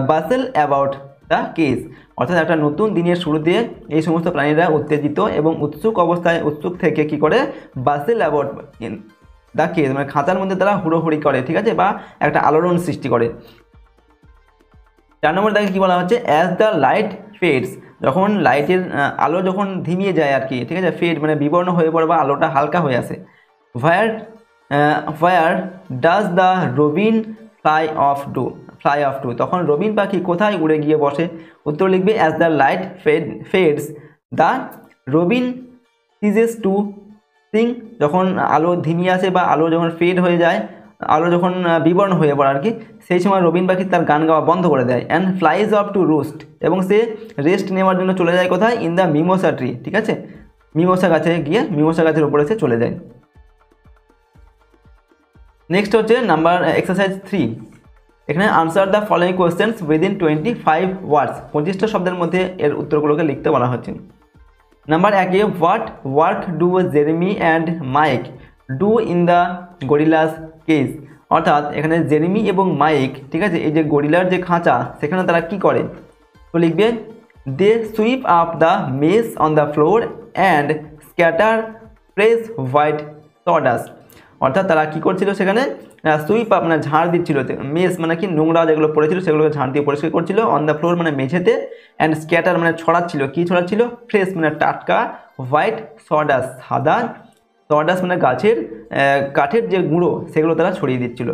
bustle about the case, অর্থাৎ একটা নতুন দিনের শুরুতে এই সমস্ত প্রাণীরা উত্তেজিত এবং উৎসুক থেকে কি করে, বাসেল অ্যাবাউট দ্য কেস, মানে খাঁচার মধ্যে তারা হুড়োহুড়ি করে, ঠিক আছে, বা একটা আলোড়ন সৃষ্টি করে। 4 নম্বর দাগে কী বলা হচ্ছে, অ্যাজ দ্য লাইট ফেডস, যখন লাইটের আলো যখন ধিমিয়ে যায় আর কি, ঠিক আছে, ফেড মানে বিবর্ণ হয়ে পড়ে বা আলোটা হালকা হয়ে আসে। Where does the robin fly off to, তখন রবিন পাখি কোথায় উড়ে গিয়ে বসে? উত্তর লিখবে as the light fades the robin ceases to sing, যখন আলো ধিমিয়ে আসে বা আলো যখন ফেড হয়ে যায়, আলো যখন বিবর্ণ হয়ে পড়ে আর কি, সেই সময় রবিন পাখি তার গান গাওয়া বন্ধ করে দেয়। And flies of to roast, এবং সে রেস্ট নেওয়ার জন্য চলে যায় কোথায়? ইন দ্য মিমোসা ট্রি, ঠিক আছে, মিমোসা গাছে গিয়ে মিমোসা গাছের উপরে সে চলে যায়। নেক্সট হচ্ছে নাম্বার এক্সারসাইজ 3, এখানে answer the following questions within 25 words, 25টা শব্দের মধ্যে এর উত্তরগুলোকে লিখতে বলা হচ্ছে। Number 1, what work do Jeremy and Mike do in the gorillas cage, অর্থাৎ এখানে জেরেমি এবং মাইক, ঠিক আছে, এই যে গরিলার যে খাঁচা সেখানে তারা কি করে? তো লিখবে they sweep up the mess on the floor and scatter fresh white sawdust, অর্থাৎ তারা কী করছিল সেখানে? সুইপ আপ মানে ঝাড় দিচ্ছিল, মেস মানে কি নোংরা যেগুলো পড়েছিল সেগুলোকে ঝাড় দিয়ে পরিষ্কার করছিল, অন দ্য ফ্লোর মানে মেঝেতে, অ্যান্ড স্ক্যাটার মানে ছড়াচ্ছিল, কি ছড়াচ্ছিল? ফ্রেশ মানে টাটকা, হোয়াইট সডাস্ট সাদা, সডাস্ট মানে গাছের কাঠের যে গুঁড়ো সেগুলো তারা ছড়িয়ে দিচ্ছিল।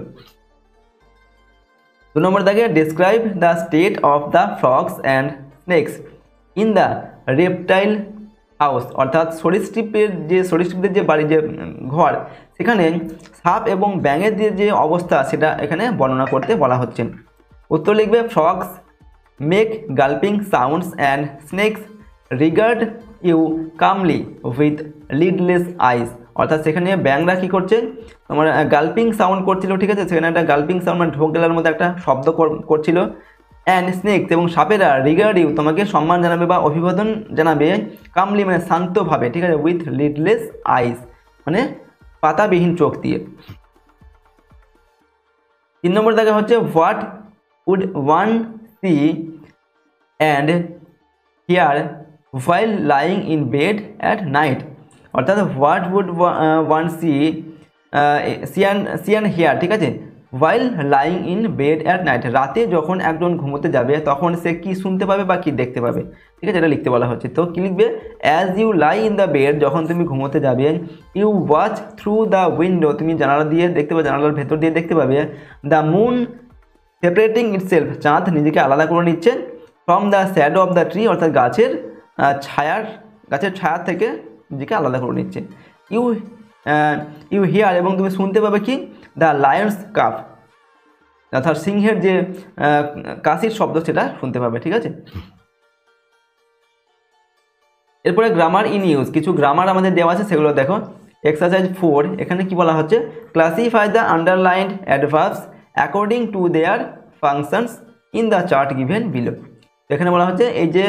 2 নম্বর দাগে describe the state of the frogs and snake's in the reptile house, অর্থাৎ সরীসৃপদের যে বাড়ি, যে ঘর, সেখানে সাপ এবং ব্যাঙের যে অবস্থা সেটা এখানে বর্ণনা করতে বলা হচ্ছে। উত্তর লিখবে frogs make gulping sounds and snakes regard you calmly with lidless eyes, অর্থাৎ সেখানে ব্যাঙরা কী করছে? তোমার গাল্পিং সাউন্ড করছিল, ঠিক আছে, সেখানে একটা গাল্পিং সাউন্ড মানে ঢোক গেলার মধ্যে একটা শব্দ করছিল। অ্যান্ড স্নেকস এবং সাপেরা রিগার্ড ইউ তোমাকে সম্মান জানাবে বা অভিবাদন জানাবে, কামলি মানে শান্তভাবে, ঠিক আছে, উইথ লিডলেস আইস মানে পাতাবিহীন চোখ দিয়ে। 3 নম্বর দেখা হচ্ছে what would one see and hear while lying in bed at night, অর্থাৎ what would one see and hear, ঠিক আছে, while lying in bed at night, রাতে যখন একজন ঘুমোতে যাবে তখন সে কি শুনতে পাবে বা কি দেখতে পাবে, ঠিক আছে, এটা লিখতে বলা হচ্ছে। তো কি লিখবে? As you lie in the bed, যখন তুমি ঘুমোতে যাবে, you watch through the window, তুমি জানালা দিয়ে দেখতে পাবে, জানালার ভেতর দিয়ে দেখতে পাবে, দ্য মুন সেপারেটিং ইটসেলফ, চাঁদ নিজেকে আলাদা করে নিচ্ছে, from the shadow of the tree, অর্থাৎ গাছের ছায়া থেকে নিজেকে আলাদা করে নিচ্ছে। ইউ হিয়ার, এবং তুমি শুনতে পাবে কি? দ্য লায়ন্স কাফ, অর্থাৎ সিংহের যে কাশির শব্দ সেটা শুনতে পাবে, ঠিক আছে। এরপরে গ্রামার ইন ইউজ, কিছু গ্রামার আমাদের দেওয়া আছে সেগুলো দেখো। এক্সারসাইজ 4, এখানে কি বলা হচ্ছে? Classify the underlined adverbs according to their functions in the chart given below. এখানে বলা হচ্ছে এই যে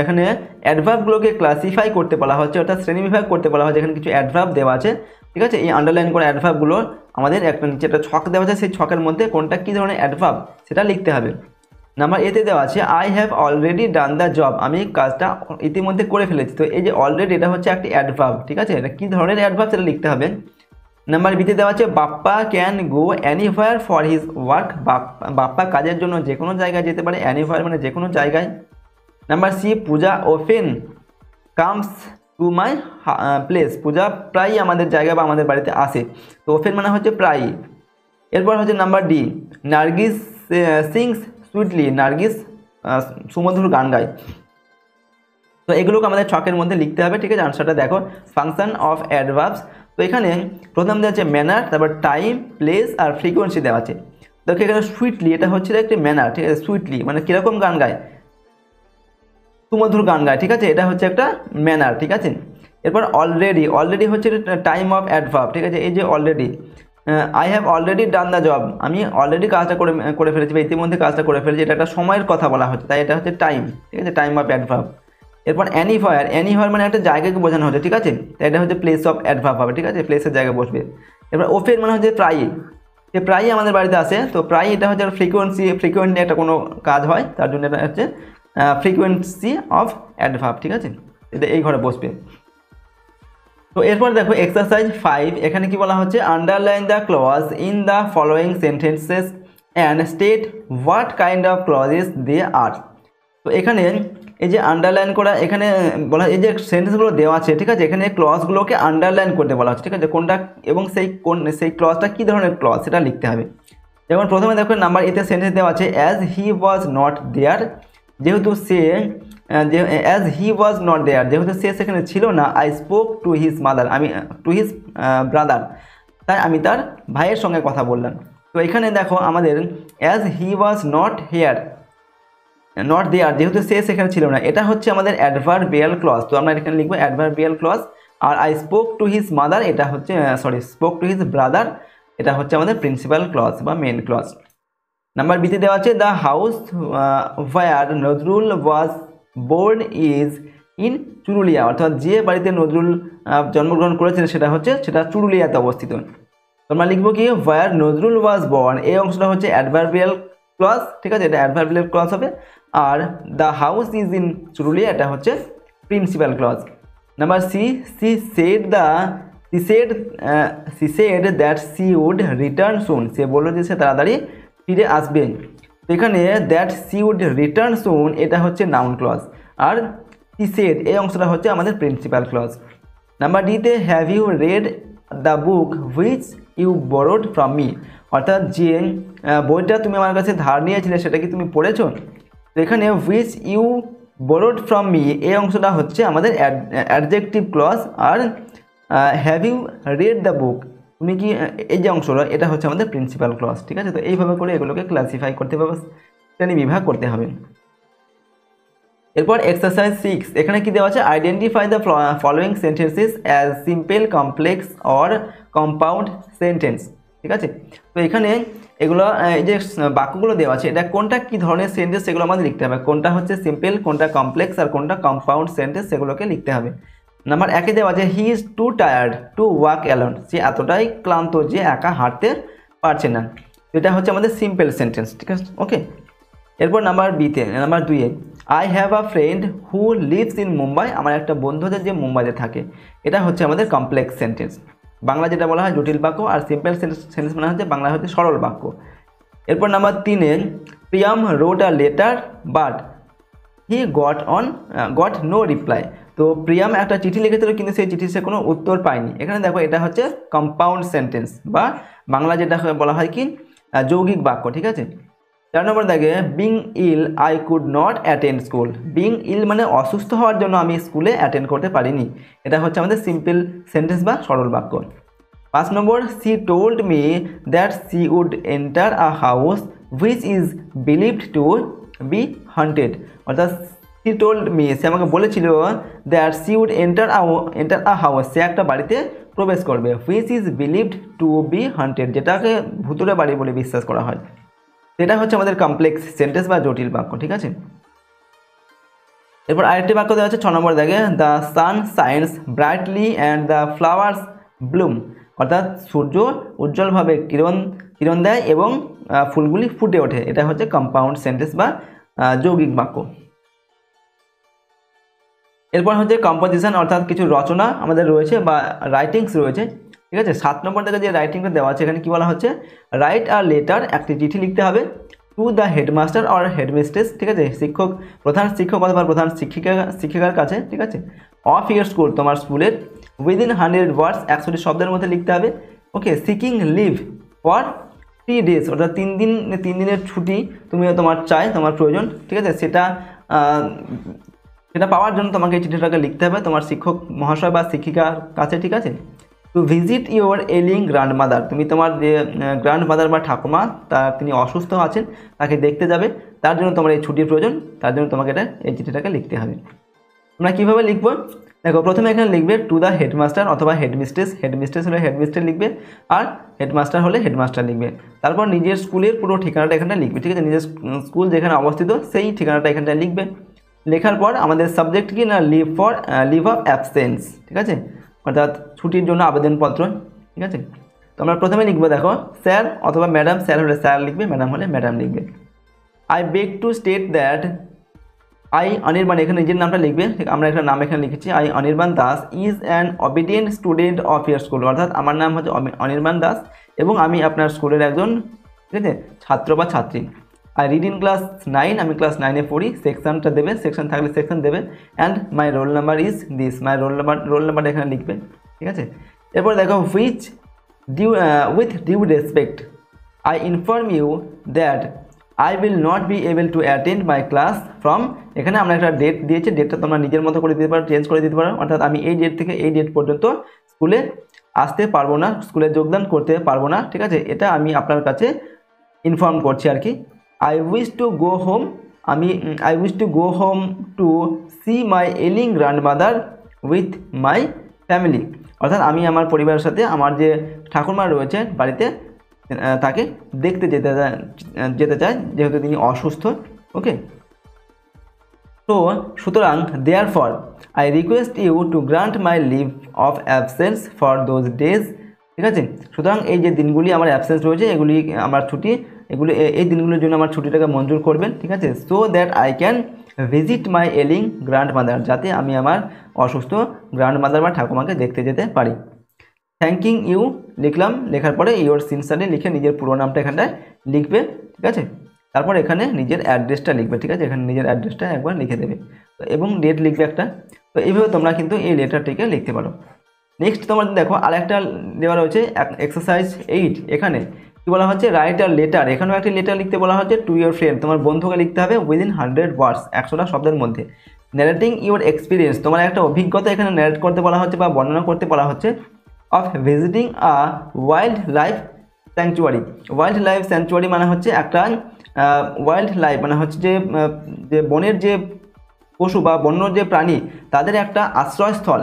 এখানে অ্যাডভার্বগুলোকে ক্লাসিফাই করতে বলা হচ্ছে, অর্থাৎ শ্রেণীবিভাগ করতে বলা হচ্ছে। এখানে কিছু অ্যাডভার্ব দেওয়া আছে, ঠিক আছে, এই আন্ডারলাইন করা অ্যাডভার্বগুলো আমাদের একটা নিচে একটা ছক দেওয়া আছে, সেই ছকের মধ্যে কোনটা কী ধরনের অ্যাডভার্ব সেটা লিখতে হবে। নাম্বার এতে দেওয়া আছে I have already done the job, আমি কাজটা ইতিমধ্যে করে ফেলেছি। তো এই যে অলরেডি, এটা হচ্ছে একটি অ্যাডভার্ব, ঠিক আছে, এটা কী ধরনের অ্যাডভার্ব সেটা লিখতে হবে। নাম্বার বিতে দেওয়া আছে Bappa can go অ্যানিহোয়ার for his work, Bappa কাজের জন্য যে কোনো জায়গায় যেতে পারে, অ্যানিহোয়ার মানে যে কোনো জায়গায়। Number C Puja often comes to my place, Puja প্রায়ই আমাদের জায়গা বা আমাদের বাড়িতে আসে, তো ওফেন মানে হচ্ছে প্রায়ই। এরপর হচ্ছে number D Nargis sings sweetly, Nargis সুমধুর গান গায়। তো এগুলোকে আমাদের ছকের মধ্যে লিখতে হবে, ঠিক আছে। আনসারটা দেখো, ফাংশন অফ অ্যাডভার্বস। তো এখানে প্রথম দেওয়া আছে ম্যানার, তারপর টাইম, প্লেস আর ফ্রিকোয়েন্সি দেওয়া আছে। দেখো এখানে সুইটলি, এটা হচ্ছে একটি ম্যানার, ঠিক আছে, সুইটলি মানে কীরকম গান গায়? সুমধুর গান গায়, ঠিক আছে, এটা হচ্ছে একটা ম্যানার, ঠিক আছে। এরপর অলরেডি হচ্ছে টাইম অফ অ্যাডভার্ব, ঠিক আছে, এই যে already, I have already done the job, আমি অলরেডি কাজটা করে ফেলেছি বা ইতিমধ্যে কাজটা করে ফেলেছি, এটা একটা সময়ের কথা বলা হচ্ছে, তাই এটা হচ্ছে টাইম, ঠিক আছে, টাইম অফ অ্যাডভার্ব। এরপর অ্যানিহোয়ার মানে একটা জায়গাকে বোঝানো হচ্ছে, ঠিক আছে, তাই এটা হচ্ছে প্লেস অফ অ্যাডভার্ব হবে, ঠিক আছে, প্লেসের জায়গায় বসবে। এরপর ওফেন মানে হচ্ছে প্রায়ই, যে প্রায়ই আমাদের বাড়িতে আসে, তো প্রায়ই এটা হচ্ছে ফ্রিকোয়েন্টলি একটা কোনো কাজ হয়, তার জন্য এটা হচ্ছে ফ্রিকোয়েন্সি অফ অ্যাডভার্ব, ঠিক আছে, এটা এই ঘরে বসবে। তো এরপর দেখো এক্সারসাইজ 5, এখানে কি বলা হচ্ছে, underline the clause in the following sentences and state what kind of clauses they are. তো এখানে এই যে আন্ডারলাইন করা, এখানে বলা এই যে সেন্টেন্সগুলো দেওয়া আছে, ঠিক আছে, এখানে ক্লজগুলোকে আন্ডারলাইন করতে বলা হচ্ছে, ঠিক আছে, কোনটা এবং সেই ক্লজটা কী ধরনের ক্লজ সেটা লিখতে হবে। যেমন প্রথমে দেখো নাম্বার এতে সেন্টেন্স দেওয়া আছে, as he was not there, যেহেতু সে as he was not there, যেহেতু সে সেখানে ছিল না, I spoke to his mother, আমি টু হিজ ব্রাদার, তাই আমি তার ভাইয়ের সঙ্গে কথা বললাম। তো এখানে দেখো আমাদের as he was not here, not there, যেহেতু সে সেখানে ছিল না, এটা হচ্ছে আমাদের অ্যাডভার্বিয়াল ক্লজ। তো আমরা এখানে লিখবো অ্যাডভার্বিয়াল ক্লজ। আর I spoke to his mother, এটা হচ্ছে স্পোক টু হিজ ব্রাদার, এটা হচ্ছে আমাদের প্রিন্সিপাল ক্লজ বা মেন ক্লজ। নাম্বার বিতে দেওয়া আছে, the house where Nazrul was born is in Churulia, অর্থাৎ যে বাড়িতে নজরুল জন্মগ্রহণ করেছিলেন সেটা চুরুলিয়াতে অবস্থিত। তোমরা লিখবো কি, ওয়ার নজরুল ওয়াজ বর্ন, এই অংশটা হচ্ছে অ্যাডভার্বিয়াল ক্লজ, ঠিক আছে, এটা অ্যাডভার্বিয়াল ক্লজ হবে। আর the house is in Churulia, এটা হচ্ছে principal clause. Number C, she said that she would return soon, সে বললো যে সে তাড়াতাড়ি ফিরে আসবে। তো এখানে that she would return soon, এটা হচ্ছে নাউন ক্লজ। আর সি সেড এই অংশটা হচ্ছে আমাদের প্রিন্সিপাল ক্লজ। নাম্বার ডিতে, have you read the book which you borrowed from me, অর্থাৎ যে বইটা তুমি আমার কাছে ধার নিয়েছিলে সেটা কি তুমি পড়েছো। তো এখানে which you borrowed from me এই অংশটা হচ্ছে আমাদের অ্যাডজেক্টিভ ক্লজ। আর have you read the book, তুমি কি এই যে অংশটা, এটা হচ্ছে আমাদের প্রিন্সিপাল ক্লজ, ঠিক আছে। তো এইভাবে করে এগুলোকে ক্লাসিফাই করতে হবে, শ্রেণী বিভাগ করতে হবে। এরপর এক্সারসাইজ 6, এখানে কি দেওয়া আছে, identify the following sentences as simple, complex or compound sentence, ঠিক আছে। তো এখানে এগুলো এই যে বাক্যগুলো দেওয়া আছে, এটা কোনটা কী ধরনের সেন্টেন্স সেগুলো আমাদের লিখতে হবে, কোনটা হচ্ছে সিম্পল, কোনটা কমপ্লেক্স আর কোনটা কম্পাউন্ড সেন্টেন্স সেগুলোকে লিখতে হবে। নাম্বার 1 দেওয়া আছে, he is too tired to walk alone, সে এতটাই ক্লান্ত যে একা হাঁটতে পারছে না, এটা হচ্ছে আমাদের সিম্পল সেন্টেন্স, ঠিক আছে, ওকে। এরপর number 2, I have a friend who lives in Mumbai, আমার একটা বন্ধু আছে যে মুম্বাইতে থাকে, এটা হচ্ছে আমাদের কমপ্লেক্স সেন্টেন্স, বাংলা যেটা বলা হয় জটিল বাক্য। আর সিম্পল সেন্টেন্স মানে হচ্ছে বাংলা হচ্ছে সরল বাক্য। এরপর number 3, Priyam wrote a letter but he got no reply, তো প্রিয়াম একটা চিঠি লিখেছিল কিন্তু সেই চিঠির সে কোনো উত্তর পায়নি। এখানে দেখো এটা হচ্ছে কম্পাউন্ড সেন্টেন্স বা বাংলা যেটা বলা হয় কি যৌগিক বাক্য, ঠিক আছে। 4 নম্বর দেখে, being ill I could not attend school, being ill মানে অসুস্থ হওয়ার জন্য আমি স্কুলে অ্যাটেন্ড করতে পারিনি, এটা হচ্ছে আমাদের সিম্পল সেন্টেন্স বা সরল বাক্য। 5 নম্বর, she told me that she would enter a house which is believed to be haunted, অর্থাৎ সি টোল্ড মি, সে আমাকে বলেছিল that she would enter a house, সে একটা বাড়িতে প্রবেশ করবে, which is believed to be haunted, যেটাকে ভুতুড়ে বাড়ি বলে বিশ্বাস করা হয়, এটা হচ্ছে আমাদের কমপ্লেক্স সেন্টেন্স বা জটিল বাক্য, ঠিক আছে। এরপর আরেকটি বাক্য দেওয়া আছে 6 নম্বর দেখে, the sun shines brightly and the flowers Bloom, অর্থাৎ সূর্য উজ্জ্বলভাবে কিরণ দেয় এবং ফুলগুলি ফুটে ওঠে, এটা হচ্ছে কম্পাউন্ড সেন্টেন্স বা যৌগিক বাক্য। এরপর হচ্ছে কম্পোজিশন, অর্থাৎ কিছু রচনা আমাদের রয়েছে বা রাইটিংস রয়েছে, ঠিক আছে। 7 নম্বর থেকে যে রাইটিংটা দেওয়া আছে এখানে কি বলা হচ্ছে, রাইট আর লেটার, একটি চিঠি লিখতে হবে, to the headmaster or headmistress, ঠিক আছে, প্রধান শিক্ষক অথবা প্রধান শিক্ষিকার কাছে, ঠিক আছে, অফ ইয়োর স্কুল, তোমার স্কুলের, উইদিন 100 ওয়ার্ডস, 100টি শব্দের মধ্যে লিখতে হবে, ওকে। সিকিং লিভ ফর 3 days, অর্থাৎ 3 দিনের ছুটি তোমার তোমার প্রয়োজন, ঠিক আছে, সেটা পাওয়ার জন্য তোমাকে এই চিঠিটাকে লিখতে হবে তোমার শিক্ষক মহাশয় বা শিক্ষিকার কাছে, ঠিক আছে। টু ভিজিট ইউর এলিং গ্র্যান্ডমাদার, তুমি তোমার যে গ্র্যান্ডমাদার বা ঠাকুমা তিনি অসুস্থ আছেন, তাকে দেখতে যাবে, তার জন্য তোমার এই ছুটির প্রয়োজন, তার জন্য তোমাকে এই চিঠিটাকে লিখতে হবে। তোমরা কীভাবে লিখবো দেখো, প্রথমে এখানে লিখবে টু দ্য হেডমাস্টার অথবা হেডমিস্ট্রেস হলে হেডমিস্ট্রেস লিখবে, আর হেডমাস্টার হলে হেডমাস্টার লিখবে। তারপর নিজের স্কুলের পুরো ঠিকানাটা এখানটা লিখবে, ঠিক আছে, নিজের স্কুল যেখানে অবস্থিত সেই ঠিকানাটা এখানটা লিখবে। লেখার পর আমাদের সাবজেক্ট কি না, লিভ অফ অ্যাবসেন্স, ঠিক আছে, অর্থাৎ ছুটির জন্য আবেদনপত্র, ঠিক আছে। তো আমরা প্রথমে লিখবো দেখো স্যার অথবা ম্যাডাম, স্যার হলে স্যার লিখবে, ম্যাডাম হলে ম্যাডাম লিখবে। I beg two state that I Anirban, এখানে নিজের নামটা লিখবে, আমরা একটা নাম এখানে লিখেছি, I Anirban Das is an obedient student of your school, অর্থাৎ আমার নাম হচ্ছে অনির্বাণ দাস এবং আমি আপনার স্কুলের একজন, ঠিক আছে, ছাত্র বা ছাত্রী। আই রিড ইন ক্লাস 9, আমি ক্লাস 9-এ পড়ি, সেকশনটা দেবে, সেকশন থাকলে সেকশন দেবে, and my roll number is this, my roll নাম্বারটা এখানে লিখবে, ঠিক আছে। এরপর দেখো with due respect I inform you that I will not be able to attend my class from, এখানে আমরা একটা ডেট দিয়েছি, ডেটটা তোমরা নিজের মতো করে দিতে পারো, চেঞ্জ করে দিতে পারো, অর্থাৎ আমি এই ডেট থেকে এই ডেট পর্যন্ত স্কুলে আসতে পারবো না, স্কুলে যোগদান করতে পারবো না, ঠিক আছে, এটা আমি আপনার কাছে ইনফর্ম করছি আর কি। I wish to go home, I wish to go home to see my ailing grandmother with my family, অর্থাৎ আমি আমার পরিবারের সাথে আমার যে ঠাকুরমা রয়েছে বাড়িতে তাকে দেখতে যেতে চাই, যেহেতু তিনি অসুস্থ। ওকে, তো সুতরাং therefore I request you to grant my leave of absence for those days, ঠিক আছে। সুতরাং এই যে দিনগুলি আমার অ্যাবসেন্স রয়েছে, এগুলি আমার ছুটি, এগুলি এই দিনগুলির জন্য আমার ছুটিটাকে মঞ্জুর করবেন, ঠিক আছে। So that I can visit my ailing grandmother, যাতে আমি আমার অসুস্থ গ্র্যান্ডমাদার বা ঠাকুমাকে দেখতে যেতে পারি। থ্যাঙ্কিং ইউ লিখলাম, লেখার পরে ইওর সিনসারলি লিখে নিজের পুরো নামটা এখানটায় লিখবে, ঠিক আছে। তারপর এখানে নিজের অ্যাড্রেসটা লিখবে, ঠিক আছে, এখানে নিজের অ্যাড্রেসটা একবার লিখে দেবে এবং ডেট লিখবে একটা। তো এইভাবে তোমরা কিন্তু এই লেটারটিকে লিখতে পারো। নেক্সট তোমাদের দেখো আরেকটা দেওয়া রয়েছে এক্সারসাইজ 8, এখানে কী বলা হচ্ছে, রাইট আ লেটার, এখানেও একটি লেটার লিখতে বলা হচ্ছে টু ইউর ফ্রেন্ড, তোমার বন্ধুকে লিখতে হবে উইদিন 100 ওয়ার্ডস, 100টা শব্দের মধ্যে। ন্যারেটিং ইউর এক্সপিরিয়েন্স, তোমার একটা অভিজ্ঞতা এখানে ন্যারেট করতে বলা হচ্ছে বা বর্ণনা করতে বলা হচ্ছে, of visiting a wild life sanctuary. Wild life sanctuary মানে হচ্ছে একটা ওয়াইল্ড লাইফ মানে হচ্ছে যে বনের যে পশু বা বন্য যে প্রাণী তাদের একটা আশ্রয়স্থল,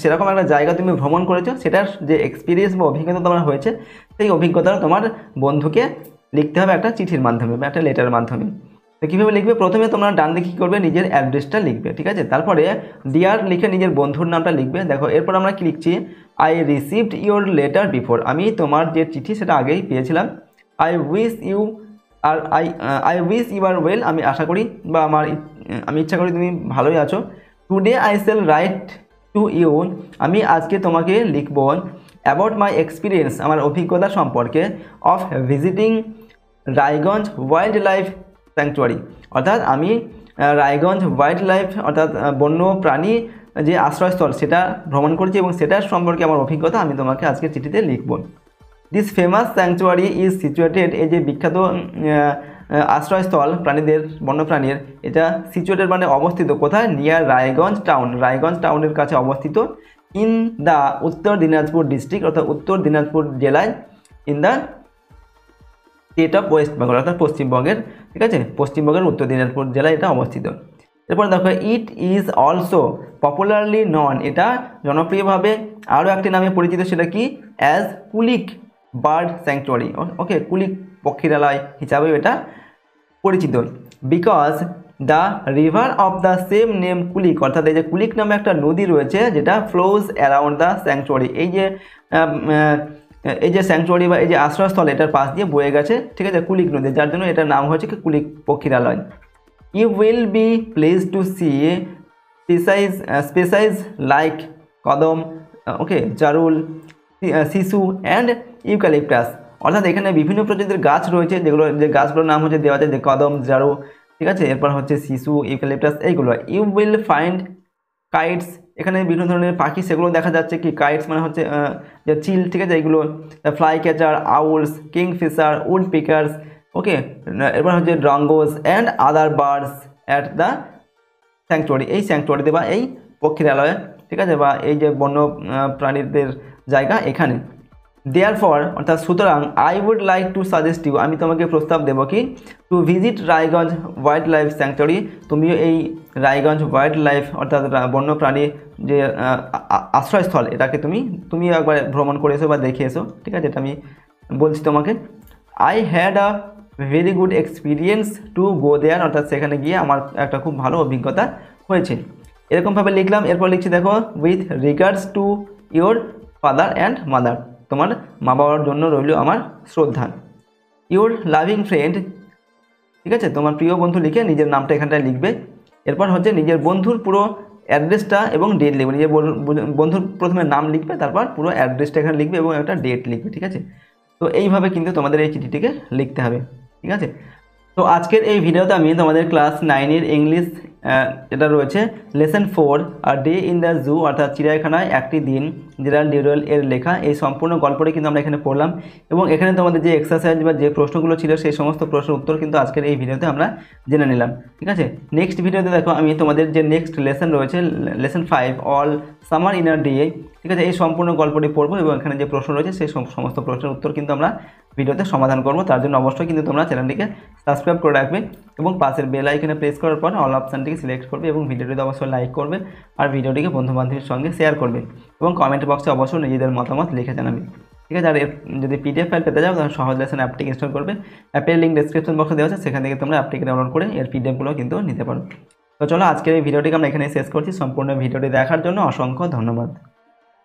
সেরকম একটা জায়গা তুমি ভ্রমণ করেছো, সেটার যে এক্সপিরিয়েন্স বা অভিজ্ঞতা তোমার হয়েছে, সেই অভিজ্ঞতা তোমার বন্ধুকে লিখতে হবে একটা চিঠির মাধ্যমে বা একটা লেটারের মাধ্যমে। তো কীভাবে লিখবে, প্রথমে তোমরা ডান দিকে কী করবে, নিজের অ্যাড্রেসটা লিখবে, ঠিক আছে, তারপরে ডিয়ার লিখে নিজের বন্ধুর নামটা লিখবে। দেখো এরপর আমরা কী লিখছি, I received your letter before, আমি তোমার যে চিঠি সেটা আগেই পেয়েছিলাম। I wish you are well, আমি আশা করি বা আমি ইচ্ছা করি তুমি ভালোই আছো। Today I shall write to you, আমি আজকে তোমাকে লিখব অ্যাবাউট মাই এক্সপিরিয়েন্স, আমার অভিজ্ঞতা সম্পর্কে, of visiting Raiganj wildlife sanctuary, অর্থাৎ আমি রায়গঞ্জ ওয়াইল্ড লাইফ অর্থাৎ বন্য প্রাণী যে আশ্রয়স্থল সেটা ভ্রমণ করেছি এবং সেটার সম্পর্কে আমার অভিজ্ঞতা আমি তোমাকে আজকে চিঠিতে লিখব। This famous sanctuary is situated, এই যে বিখ্যাত আশ্রয়স্থল প্রাণীদের বন্যপ্রাণীর, এটা সিচুয়েটেড মানে অবস্থিত কোথায়, নিয়ার রায়গঞ্জ টাউন, রায়গঞ্জ টাউনের কাছে অবস্থিত, ইন দ্য উত্তর দিনাজপুর ডিস্ট্রিক্ট, অর্থাৎ উত্তর দিনাজপুর জেলায়, in the state of West Bengal, অর্থাৎ পশ্চিমবঙ্গের, ঠিক আছে, পশ্চিমবঙ্গের উত্তর দিনাজপুর জেলায় এটা অবস্থিত। এরপর দেখো ইট ইজ অলসো পপুলারলি নন, এটা জনপ্রিয়ভাবে আরও একটি নামে পরিচিত, সেটা কি, অ্যাজ কুলিক বার্ড স্যাংচুয়ারি। ওকে, কুলিক পক্ষীরালয় হিসাবেও এটা পরিচিত। Because the river of the same name Kulik, অর্থাৎ এই যে কুলিক নামে একটা নদী রয়েছে যেটা ফ্লোজ অ্যারাউন্ড দ্য স্যাংচুয়ারি, এই যে স্যাংচুয়ারি বা এই যে আশ্রয়স্থল এটার পাশ দিয়ে বয়ে গেছে, ঠিক আছে, কুলিক নদী, যার জন্য এটার নাম হয়েছে কি কুলিক পক্ষীরালয়। You will be place to see species like kadam, okay, জারুল, শিশু অ্যান্ড ইউক্যালিপটাস, অর্থাৎ এখানে বিভিন্ন প্রজাতির গাছ রয়েছে, যে গাছগুলোর নাম হচ্ছে দেওয়া যায় যে কদম, জারু, ঠিক আছে, এরপর হচ্ছে শিশু, ইউক্যালিপটাস, এইগুলো। ইউ উইল ফাইন্ড কাইটস, এখানে বিভিন্ন ধরনের পাখি সেগুলো দেখা যাচ্ছে, কি কাইটস মানে হচ্ছে যে চিল, ঠিক আছে, এইগুলো, flycatcher, owls, kingfisher, woodpeckers, okay, এরপর হচ্ছে drongos and other birds at the sanctuary, এই স্যাংচুয়ারিতে বা এই পক্ষীরালয়ে, ঠিক আছে, বা এই যে বন্য প্রাণীদের জায়গা এখানে। দেয়ারফর অর্থাৎ সুতরাং I would like to suggest you, আমি তোমাকে প্রস্তাব দেবো কি, to visit Raiganj wildlife sanctuary, তুমিও এই রায়গঞ্জ ওয়াইল্ড লাইফ অর্থাৎ বন্যপ্রাণী যে আশ্রয়স্থল এটাকে তুমি একবার ভ্রমণ করে এসো বা দেখে এসো, ঠিক আছে, এটা আমি বলছি তোমাকে। I had a very good experience to go there, অর্থাৎ সেখানে গিয়ে আমার একটা খুব ভালো অভিজ্ঞতা হয়েছে, এরকমভাবে লিখলাম। এরপর লিখছি দেখো with regards to your father and mother, তোমার মা বাবার জন্য রইল আমার শ্রদ্ধা। ইউর লাভিং ফ্রেন্ড ঠিক আছে, তোমার প্রিয় বন্ধু লিখে নিজের নামটা এখানটায় লিখবে। এরপর হচ্ছে নিজের বন্ধুর পুরো অ্যাড্রেসটা এবং ডেট লিখবে। নিজের বন্ধুর প্রথমে নাম লিখবে, তারপর পুরো অ্যাড্রেসটা এখানে লিখবে এবং একটা ডেট লিখবে। ঠিক আছে, তো এইভাবে কিন্তু তোমাদের এই চিঠিটিকে লিখতে হবে। ঠিক আছে, তো আজকের এই ভিডিওতে আমি তোমাদের ক্লাস 9-এর ইংলিশ যেটা রয়েছে লেসন 4 আর ডে ইন দ্য জু অর্থাৎ চিড়িয়াখানায় একটি দিন জেরাল্ড ডিউরেল এর লেখা এই সম্পূর্ণ গল্পটি কিন্তু আমরা এখানে পড়লাম, এবং এখানে তোমাদের যে এক্সারসাইজ বা যে প্রশ্নগুলো ছিল সেই সমস্ত প্রশ্নের উত্তর কিন্তু আজকের এই ভিডিওতে আমরা জেনে নিলাম। ঠিক আছে, নেক্সট ভিডিওতে দেখো আমি তোমাদের যে নেক্সট লেসন রয়েছে lesson 5 all summer in a day, ঠিক আছে, এই সম্পূর্ণ গল্পটি পড়বো এবং এখানে যে প্রশ্ন রয়েছে সেই সমস্ত প্রশ্নের উত্তর কিন্তু আমরা ভিডিওতে সমাধান করব। তার জন্য অবশ্যই কিন্তু তোমরা চ্যানেলটিকে সাবস্ক্রাইব করে রাখবে এবং পাশের বেল আইকনে প্রেস করার পর অল অপশানটিকে সিলেক্ট করবে এবং ভিডিওটিতে অবশ্যই লাইক করবে আর ভিডিওটিকে বন্ধুবান্ধবের সঙ্গে শেয়ার করবে এবং কমেন্ট বক্সে অবশ্যই নিজেদের মতামত লিখে জানাবে। ঠিক আছে, আর যদি পিডিএফ ফাইল পেতে যাও তাহলে সহজ লেসন অ্যাপটিকে ইনস্টল করবে। অ্যাপের লিঙ্ক ডেসক্রিপশন বক্সে দেওয়া আছে, সেখান থেকে তোমরা অ্যাপটিকে ডাউনলোড করে এর পিডিএফগুলো কিন্তু নিতে পারো। তো চলো আজকের এই ভিডিওটিকে আমরা এখানে শেষ করছি। সম্পূর্ণ ভিডিওটি দেখার জন্য অসংখ্য ধন্যবাদ।